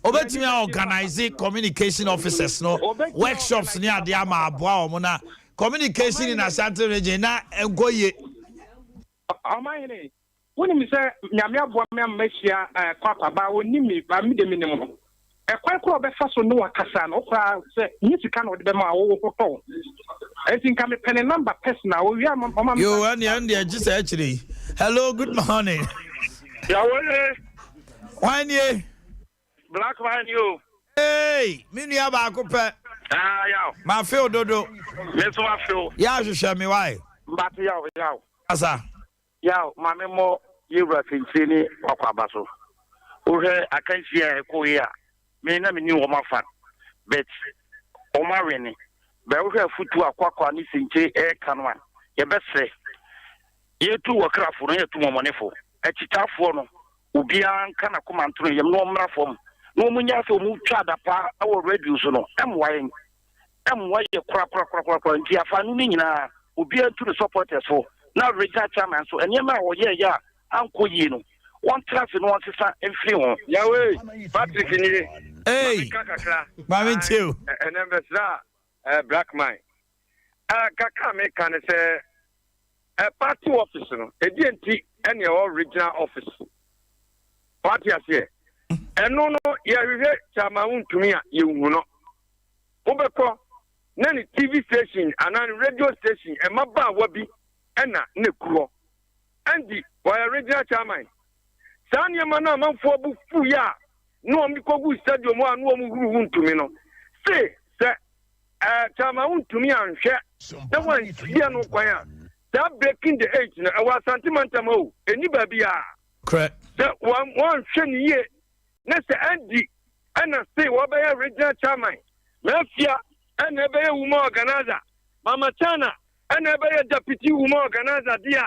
Obetimi organize communication officers no workshops ni ade ama aboa o na communication in Ashanti region na engoye. Omanhene woni mi say nyame aboa me amachia kwapa ba woni mi ba mi de minimum ekwan ko be fa so no wakasa no kwa say ni sika no de be ma wo to I think I'm a pen number person now. We are mama. You and just actually. Hello, good morning. Why you? Black wine you. Hey, me ya ba ko pe. Yeah. Ma feel dodo. Me so I feel. Ya hwehwe me why? But yaw. Asa. Yaw, mame mo yewra finfini akwaba so. Ohwe akanhia ko ya. Me na me ni wo mafa. Bet o ma rene. bɛwo hwɛ futu akwakwa ne sinche kanwa yɛbɛsɛ yɛtu wɔkrafo no yɛtu mɔmɔnefo akyitafo no obia nka na komantro yɛm no mmra fam no munya sɛ mu twa dapa awɔ radio so no ɛmwaye kora nti afa no nyinaa obia tu the supporters for na regional chairman so enema wo ye ya anko yi no one traffic no one sisa emfiri ho yawe Patrick ni hey mami too enembesra black man kaka me kan say party office no enti ene regional office party ase eno no ye hwehwe chairman ntumi a ye hu no obekọ na ni TV station and radio station e maba wabi ena ne kuro andi wa regional chairman sanye mana manfo bu fu ya no mi kogu stadium a no mu huru ntumi no se chairman ntumi anhwe na wan dia no kwan a that breaking the age na wa sentimental mo eni ba bia correct that one hwe ni ye na se andi ana say wa ba regional chairman mafia and a woman organizer, Mama Chana, and a deputy woman organizer, dear.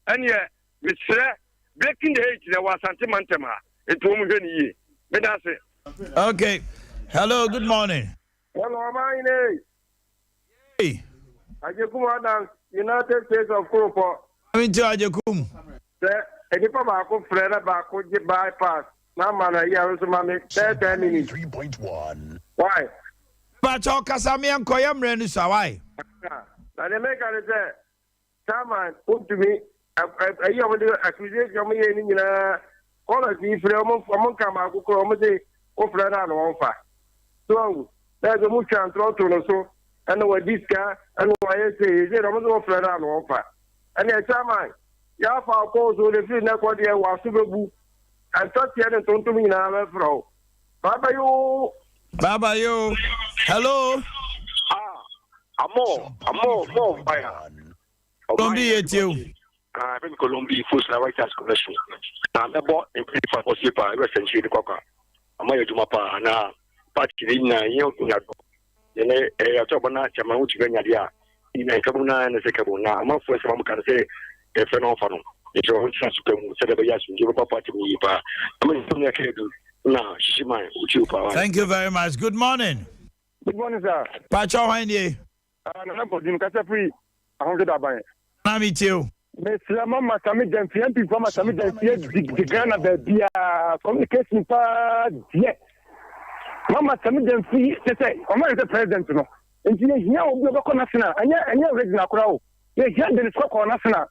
And yet, Mr. Breaking the age, there was sentimentama. It won't be but that's it. Okay. Hello, good morning. Hello, my name. Hey. Ajekum United States of Kuropo. I'm into Ajekum. And if I'm a friend about could bypass. Mama, here is my 10 minutes. 3.1. Why? But your Casami and Koyam Renusa, why? Now, the maker is there. Someone put to me, I have a accusation of me in call us if among Kamaku, Kromade, or Flana, or Onfa. So, there's a much and throttle so, and what this guy, and what I say is it almost Flana, or Onfa. And then someone, Yafa calls with the free network, was super boo, and touch the other to me now, bro. Baba, you. Baba, you. Hello. More fire. Colombia, you. I've been Colombia, first na White House Commission. I'm a boy in pretty far for Sipa, Western Shady Coca. I'm a Jumapa, and party in a young then a Tobana, Chamaut Ganya, in a Kabuna and a Secabuna. I'm not for some can say a phenomenon. It's your own chance to come, said a yes, and give up a party. I'm going to now, Shima, thank you very much. Good morning. Good morning, sir. Pacho Handy. I'm not going to free. I'm going to buy it. I'm with you. Miss Mama Sammy Jamfian, people, Sammy Jamfian, the Ghana, the communication part, yes. Mama Sammy Jamfian, say, I'm the president, you know. And you know, we're going to national, and you're original crowd. You're here, there is a national.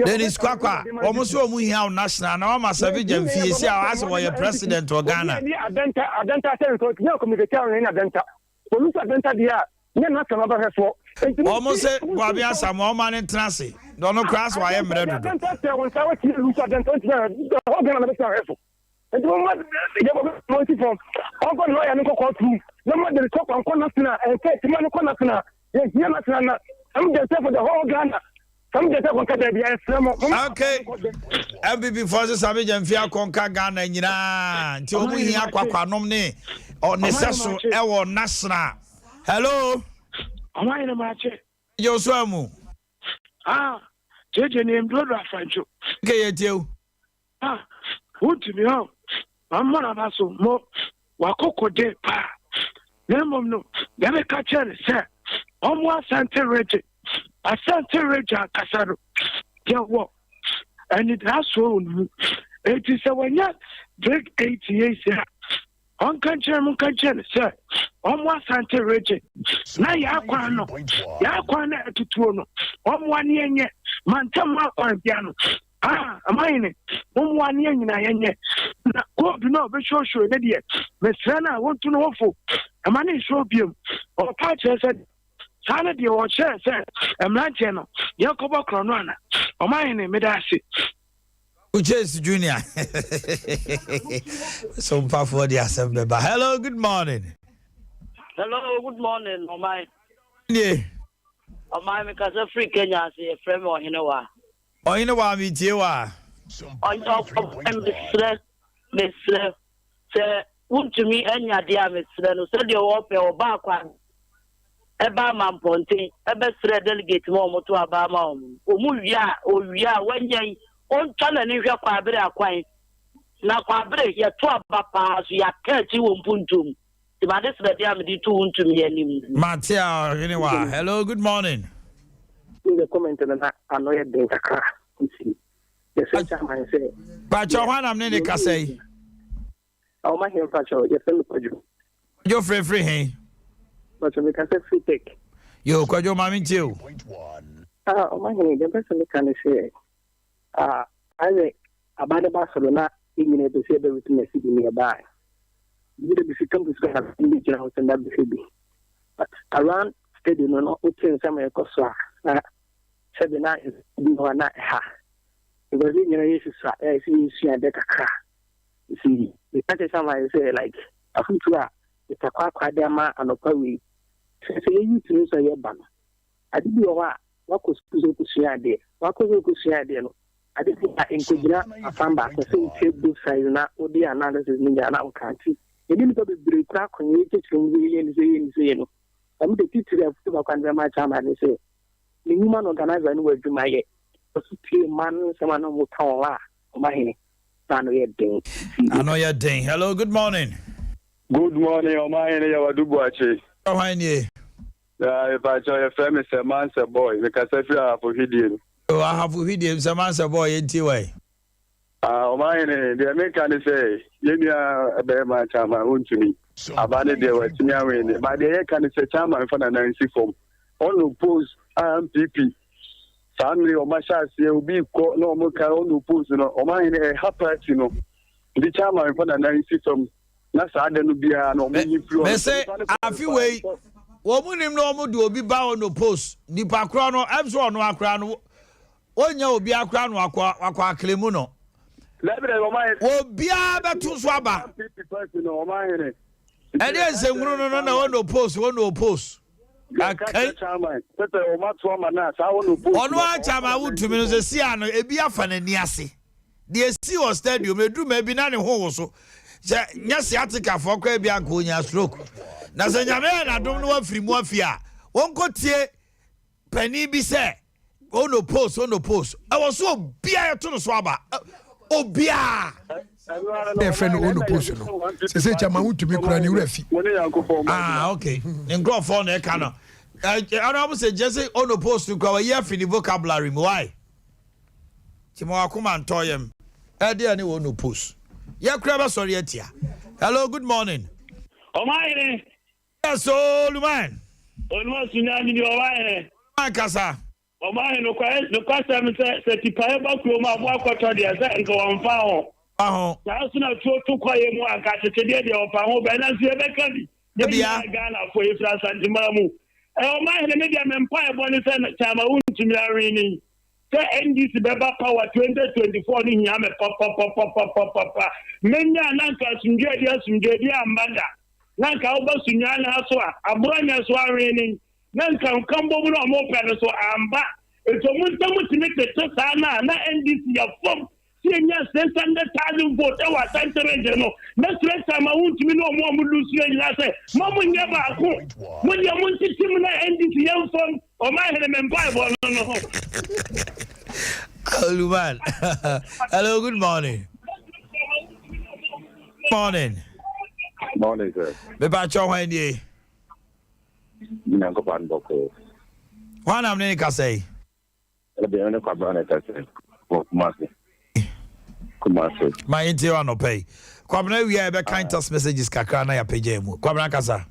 Dennis Kwakwa, almost all we have national. Now, my savage and fees, I was a president of Ghana. Adenta, no communicator in Adenta. Police Adenta, dear, you're not another for. Almost said, Wabia, some more man in transit. Don't know cross why I'm ready. Adenta, when I was here, the organ and don't want from Uncle Lawyer and Court. No matter the top on Conasina and take the man Conasina. Yes, you're not. I'm just for the whole Ghana. Okay. MBB forces Savage and Fia Conca Ghana until we hear Quaqua nomne or Necessary Ewo Nasra. Hello. Am I in a match? Yosuamu. JJ named Dora Francho. Okay, you. Who to me out? I'm one of us more. Wakoko de pa. Name no. Never catch any, sir. Almost Santa Reggie. Asante Reja Casaro, Yaw, and it has shown it is a one yet break 88 years. On country, sir. Almost Sante Reja. Now Yaquano, Yaquana to Tuno, 1 year, Mantama or piano. Am I in it? 1 year in a go to know, but sure, idiot. Miss Rana, I want to know for a money shopium or patch said. Sana di o che se emranche no Yakobo Kronwana Omanhene medasi Uches Junior Sompa for the assembly. Hello, good morning. Hello, good morning, Omai. Yeah. Omai because a free Kenya say a friend or Hinawa. Oh, you know what I mean, you are. On top of Miss say, won't to me any idea, Miss Leno, said you open or back one. eba ma ponte ebe sre delegate mo moto aba ma omu wia wanyan on twana ni hwa kwa abere akwan na kwa abere ye to aba pa so ya kachi wo mpuntum ti ma de sre dia me di to untum ye nim Matia anyway hello good morning in the comment na anoye den kakra nti yes chairman say Pacho hwana mne ne kasai Omanhene Pacho yes me Pacho yo free he but we can say free take yo kwajo mami ntio Omanhene the person can say I abade Barcelona imine to say be witness it nearby you dey be come to school have in the house and that be but around stadium no otin some ekoso a said na is na ha because you know Jesus see and kakra you see the country somebody say like afutua it's a kwakwadama anopawi say you to say your ban adibi wa wako school ku share there wako ku share there no adibi encourage afamba say table size na odi analysis ni na ukanti edi ni be break kwa konye chechum yin no am the teacher of the kwandra ma chama ni say ni human organizer ni wadwuma ye so tie man sama no mutan wa Omanhene Anoye ding. Hello, good morning. Good morning, Omanhene Yaw Boakye. Omanhene. If I tell your family, say man, say boy, because I feel I have a video. Oh, I have a video, say man, say boy, in T-way. Omanhene, the American say, you know, a bear man, chama, won't to me. About it, they were to me, but the air can say, chama, in front of 90 form. On the post, MPP. Family or my chance, will be no more can on the post, you know, Omanhene, happy, you know. The chama in front of 90 form. That's how they will be no influence. They say, a few way. Woman him no more do be bound no post. The background, I'm so no background. One year will be a crown wakwa Clemuno. Oh, be a better swabber. And then say, no post, no post. Okay. On one time I would to me, the Siano, a be a fan and Niasi. The sea stadium, may do maybe none in so. Yes, Yatica for Quebec, stroke. Nazanyame, I don't know if you more fear. One could say, Penny be said, oh no post. I was so beer to the swabber. Oh, beer. A friend who no post. Say, Chamawu to me, Kurani Refi. Ah, okay. In Crawford, I cannot. I almost say, Jesse, oh no post to go a year for the vocabulary. Why? Timo Akuma and Toyem. I didn't know no post. Yeah, Crabber, sorry, Etia. Hello, good morning. Omanhene. Yes, old man. Almost unani Omanhene. Kasa. Omanhene no question say tipae ba kroma bo akwato de say nka wonfa ho. Aho. Na so na to kwaye mu aka tete de opa ho be na so e be kan. Ya bia Ghana for Ifra Santima mu. Omanhene me dia me mpa e bo ni say chama untumi arini. Say NDC beba power 2024 ni hia me pop. Menya nanka sumdwe ambanda. Nanka oba sunyana so abranya so aweni nanka kambo mu no mo pere so amba eto mutimi tete sana na NDC ya form senya 600,000 vote e wa santere no na stress ama wuntimi no mo lusu ya say mo nya ba ko mo dia mo titim na NDC ya form o ma hele me Bible no. Luman. Hello, good morning. Morning, sir. Me ba cho hwan die. Nyanko pan boko. Hwan am ne ka say. Ebe one kwa bana ta say. Kumasi. My inti no pay. Kwabna wi e be kind us messages kakra na ya page mu. Kwabna kasa.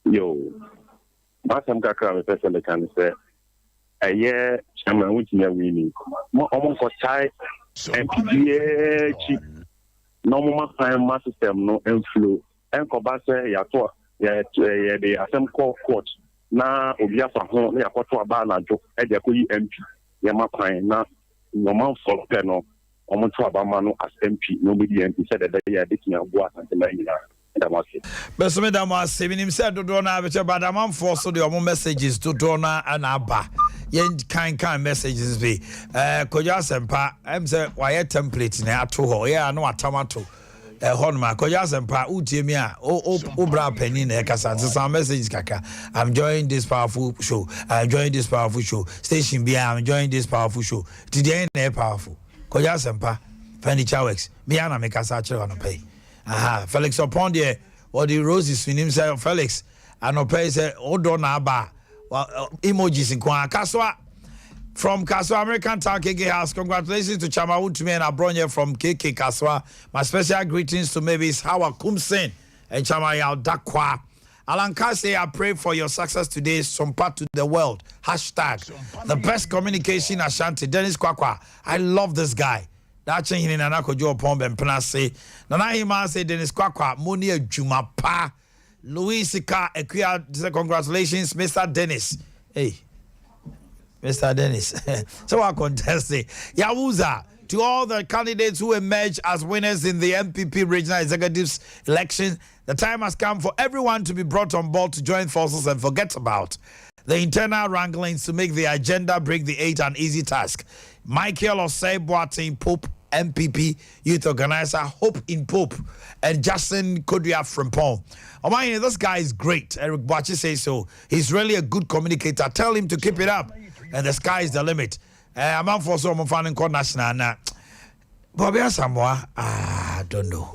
Yo. Basam kakra me person de kan say. Aye, chama wunya wini. Mo omo ko chai. MPA chi. No more time mass system no inflow. Enko ba say ya to ya the asem court na obi afa ho na yakoto aba na jo e de ko yi MP ya mapan na no man for no omo to aba ma no as MP nobody MP said that ya de kin abu asante na nyina da ma se beso me da ma se minim se dodo na be che badaman for so de omo messages dodo na aba yen kind messages be kojo asempa em say why template na ato ho ya no atamato Honma, Koyasempa, Utimia, Obra Penny, Ekasa, some message kaka. I'm enjoying this powerful show. I'm enjoying this powerful show. Station B, I'm enjoying this powerful show. Today ain't powerful. Koyasempa, Furniture Works, Miana Mekasa on a pay. Aha, Felix upon the or the roses in himself, Felix, and Opay said, Odona Ba, emojis in Kwa Kaswa. From Kaswa American Town KK House, congratulations to Chama Untumi and Abronye from KK Kaswa. My special greetings to Mavis Hawa Kumsen and Chama Yaw Dakwa. Alan Kase, I pray for your success today. Sompa to the world. Hashtag the best communication Ashanti. Dennis Kwakwa. I love this guy. That changing in Anako Joe Pombe and Penase. Nana Hima say Dennis Kwakwa, Monia Jumapa, Louis Sika, Equia, congratulations, Mr. Dennis. Hey. Mr. Dennis. So I contest it. Yawuza, to all the candidates who emerged as winners in the MPP regional executives election, the time has come for everyone to be brought on board to join forces and forget about the internal wranglings to make the agenda break the 8 an easy task. Michael Osei Boateng Pope, MPP youth organizer, Hope in Pope, and Justin Kodria from Pong. Omanhene, this guy is great. Eric Boakye says so. He's really a good communicator. Tell him to keep it up. And the sky is the limit. I'm out for some fun in national now. Bobby Samoa, I don't know.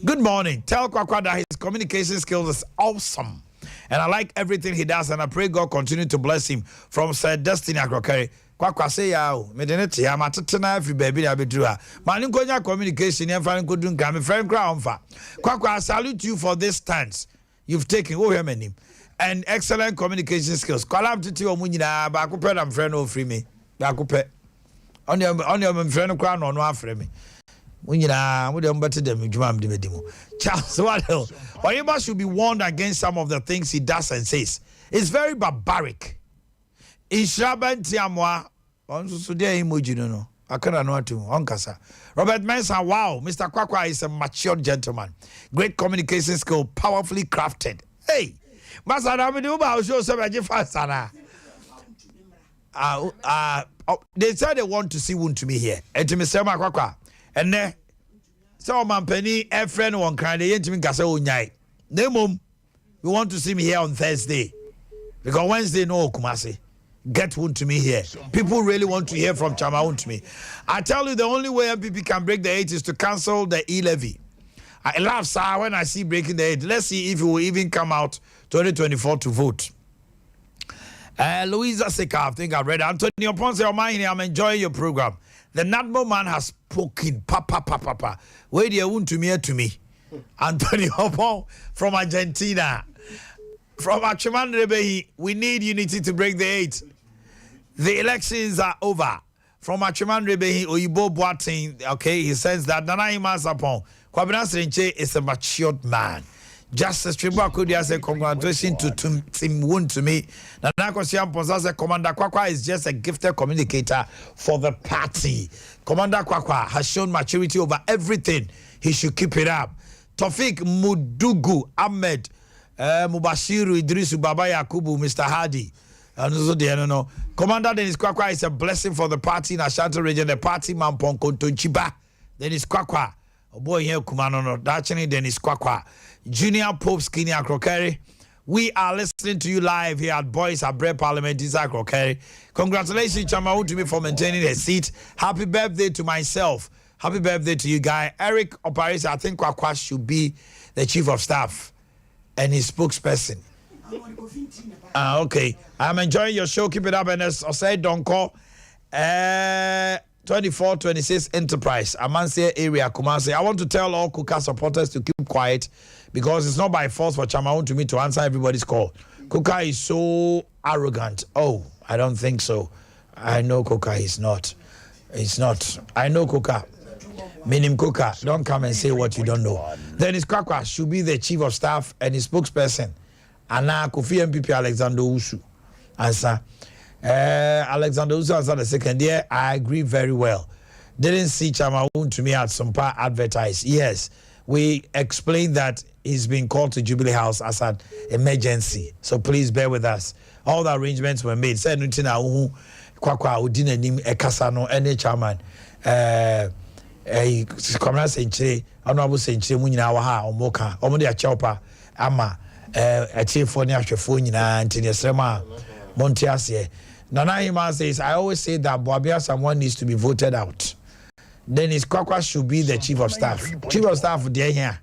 Good morning. Tell Kwakwa that his communication skills is awesome. And I like everything he does, and I pray God continue to bless him. From Sir Destiny Akrokere. Kwakwa say yaw, medeneti ya matetena every baby I be drew. Man konya communication and fan kudun ka me friend crown fa. Kwakwa, I salute you for this stance you've taken. Oh hear me. And excellent communication skills. Kwalam titi o munyina ba ko pe na friend o free me. Ba ko pe. On your friend crown no afre me. Munyina, we dem better dem djuma am dem dimo. Charles Waddell. Oyeba should be warned against some of the things he does and says. It's very barbaric. In Shaban Tiamwa, on so there emoji no. I can't know to Onkasa. Robert Mensah, wow, Mr. Kwakwa is a mature gentleman. Great communication skill, powerfully crafted. Hey, they said they want to see Wontumi here. And to Mr. Kwakwa. And then, so man penny, a friend one kind of intimate gasa unyai. Nemum, we want to see me here on Thursday. Because Wednesday, no Kumasi. Get Wontumi here. People really want to hear from Chama Wontumi. I tell you, the only way MPP can break the 8 is to cancel the e-levy. I laugh, sir, when I see breaking the 8. Let's see if it will even come out 2024 to vote. Louisa Seka, I think I read Antonio Ponce Omanhene, I'm enjoying your program. The Nadmo man has spoken. Papa. Where do you want to me? Antonio Ponce from Argentina. From Achiman Rebehi, we need unity to break the 8. The elections are over. From Achiman Rebehi, Oyibo Boateng, okay, he says that Nana Imasapon, Kwabena Serenche is a matured man. Justice Tribunal could say congratulations to Tim Wontumi. Nana Kosiam Ponsa said Commander Kwakwa is just a gifted communicator for the party. Commander Kwakwa has shown maturity over everything. He should keep it up. Tofik Mudugu Ahmed, Mubashiru Idrisu Baba Yakubu, Mr. Hadi. And also the Commander Dennis Kwakwa is a blessing for the party in Ashanti region. The party man Ponkonto Chiba. Dennis Kwakwa. Oh boy, here Kumano no. Dachini Dennis Kwakwa. Junior Pope Skinny Akrokere. We are listening to you live here at Boys Abre Parliament in Akrokere. Congratulations, Chama Wontumi, for maintaining a seat. Happy birthday to myself. Happy birthday to you, guy. Eric Oparis, I think Kwakwa should be the chief of staff and his spokesperson. Okay. I'm enjoying your show. Keep it up. And as I said, don't call 2426 Enterprise, Amansia area, Kumasi. I want to tell all Kuka supporters to keep quiet because it's not by force for Chama Wontumi to answer everybody's call. Kuka is so arrogant. Oh, I don't think so. I know Kuka is not. It's not. I know Kuka. Meaning Kuka, don't come and say what you don't know. Then his Kwakwa should be the chief of staff and his spokesperson. Anna Kofi MPP Alexander Usu. Answer. Alexander Usu answered the second year. I agree very well. Didn't see Chama Wontumi at Sompa advertise. Yes, we explained that he's been called to Jubilee House as an emergency. So please bear with us. All the arrangements were made. Said Nutina Kwakwa Udina Nim Ekasano, any chairman. Communal Century, Honorable Century Muninawa, or Moka, Omodia Chopa, Ama, a chief for Niashafunia, and Tinesrema, Montiasie. Nana says, I always say that Boabia someone needs to be voted out. Then his Kwakwa should be the chief of staff. Chief of staff, dear here.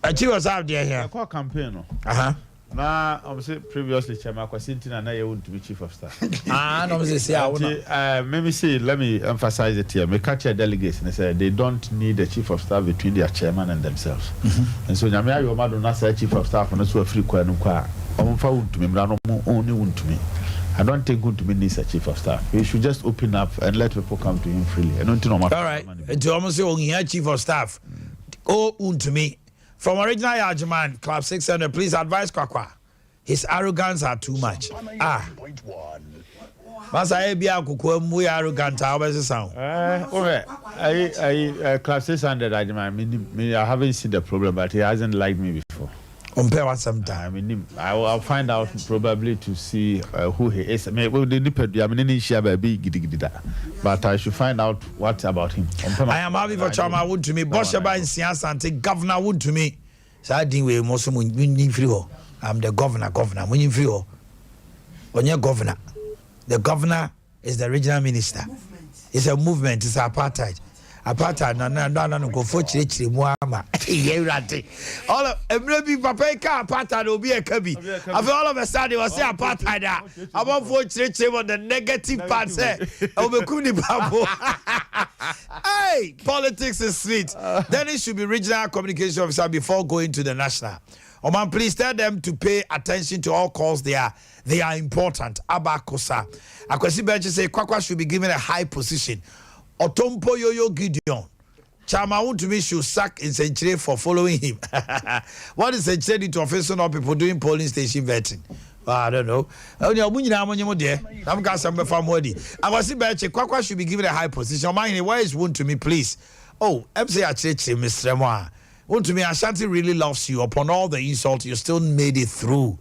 A chief of staff, dear here. I campaign. Now, obviously, previously, Chairman Kwasintina and I want to be chief of staff. Let me emphasize it here. We catch a delegate and say they don't need a chief of staff between their chairman and themselves. And so, Namia, your mother not say chief of staff and also a free quanum. Only one to me. I don't think good to be needs a chief of staff. We should just open up and let people come to him freely. I don't know. All right. To almost say, only chief of staff. Oh, to me. From original Yajiman, Club 600, please advise Kwakwa. His arrogance are too much. Masa Adea Akye arrogant. How does it sound? Okay. Club 600, I haven't seen the problem, but he hasn't liked me before. Compare what sometime. I'll find out probably to see who he is. But I should find out what about him. I am happy for Chama Wood to me. Boshaba in Siasante, Governor Wood to me. So I think we must win free. I'm the governor. Winning free. When you're governor, the governor is the regional minister. It's a movement. It's apartheid. Apartheid no go for chiri muama. All of maybe papa ka apartheid will be a kabi. After all of a sudden they will say apartheid. About for chiri on the negative part say obekuni babo. Hey, politics is sweet. Then it should be regional communication officer before going to the national. Oman, please tell them to pay attention to all calls. They are important. Abakosa. Akwesi Benchi say Kwakwa should be given a high position. Otompo Yoyo Gideon. Chama to me should sack in Century for following him. What is Century to offensive of people doing polling station vetting? I don't know. I was in Kwakwa should be given a high position. Omanhene, why is Wound to me, please? Oh, MC Acheche, Mr. Moa. Wound to me, Ashanti really loves you. Upon all the insult, you still made it through.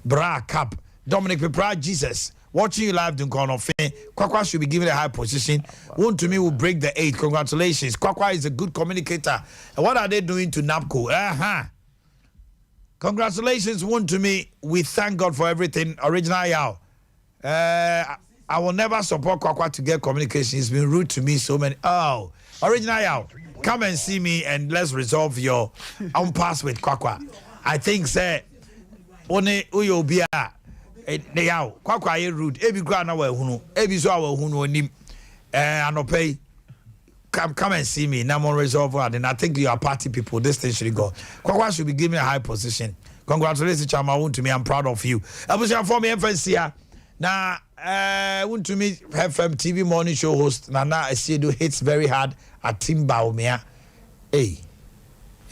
Bra Cap, Dominic Pepra, Jesus. Watching you live, Kwakwa should be given a high position. One to me will break the 8. Congratulations. Kwakwa is a good communicator. And what are they doing to NAPCO? Congratulations, one to me. We thank God for everything. Original Yaw. I will never support Kwakwa to get communication. He's been rude to me so many. Oh, Original Yaw, come and see me and let's resolve your impasse with Kwakwa. I think, sir, one uyobia. They are Kwakwa rude. Ebi gra na wa hunu. Ebi so wa hunu onim. Anope. Come and see me. Now more resolve and I think you are party people. This thing should go. Kwakwa should be given a high position. Congratulations, Chama. Want to me. I'm proud of you. Abuja for me FNC. Now, want to me FM TV morning show host. Nana I see do hits very hard at Timba Omea. Hey,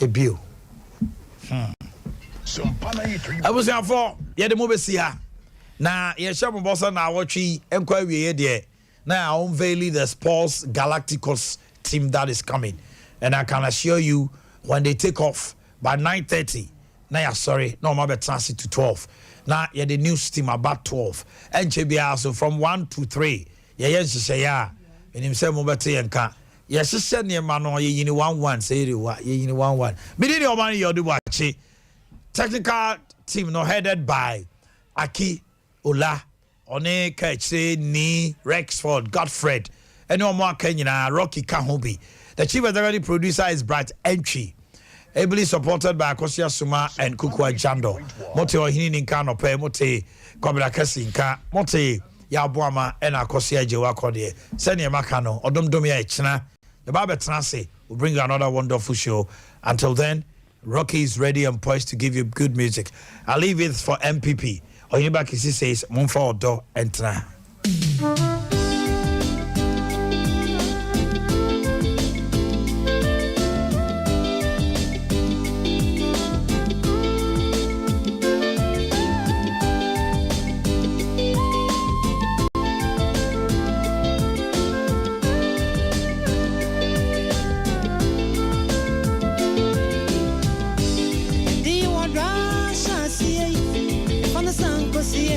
a bill. Abuja for the movie see. Now, Yesham Bossa na watching enquiry there. Now, unveiling the Sports Galacticos team that is coming. And I can assure you, when they take off by 9:30, now, sorry, no, my transit to 12. Now, yeah, the news team about 12. And JBR, so from 1 to 3. Yes, say, yeah. And himself, Mobati and Ka. Yes, she said, near man, or you 1-1, say, you 1-1. But your money, you're the technical team, no headed by Aki. Ola, One Kache, Ni, Rexford, Godfred, and no more Kenya, Rocky Kahobi. The chief executive producer is Bright Entry, ably supported by Akosia Suma and Kukua Jando. Mote Omanhene Yaw Pe, Mote Kwabena Kasinka, Mote Yabuama, and Akosia Jewa Kodie. Send your Makano, Odomdomia Echna. The Bible Transi will bring you another wonderful show. Until then, Rocky is ready and poised to give you good music. I'll leave it for MPP. Oyinba Kisi says, Mumfa Odo Entra. See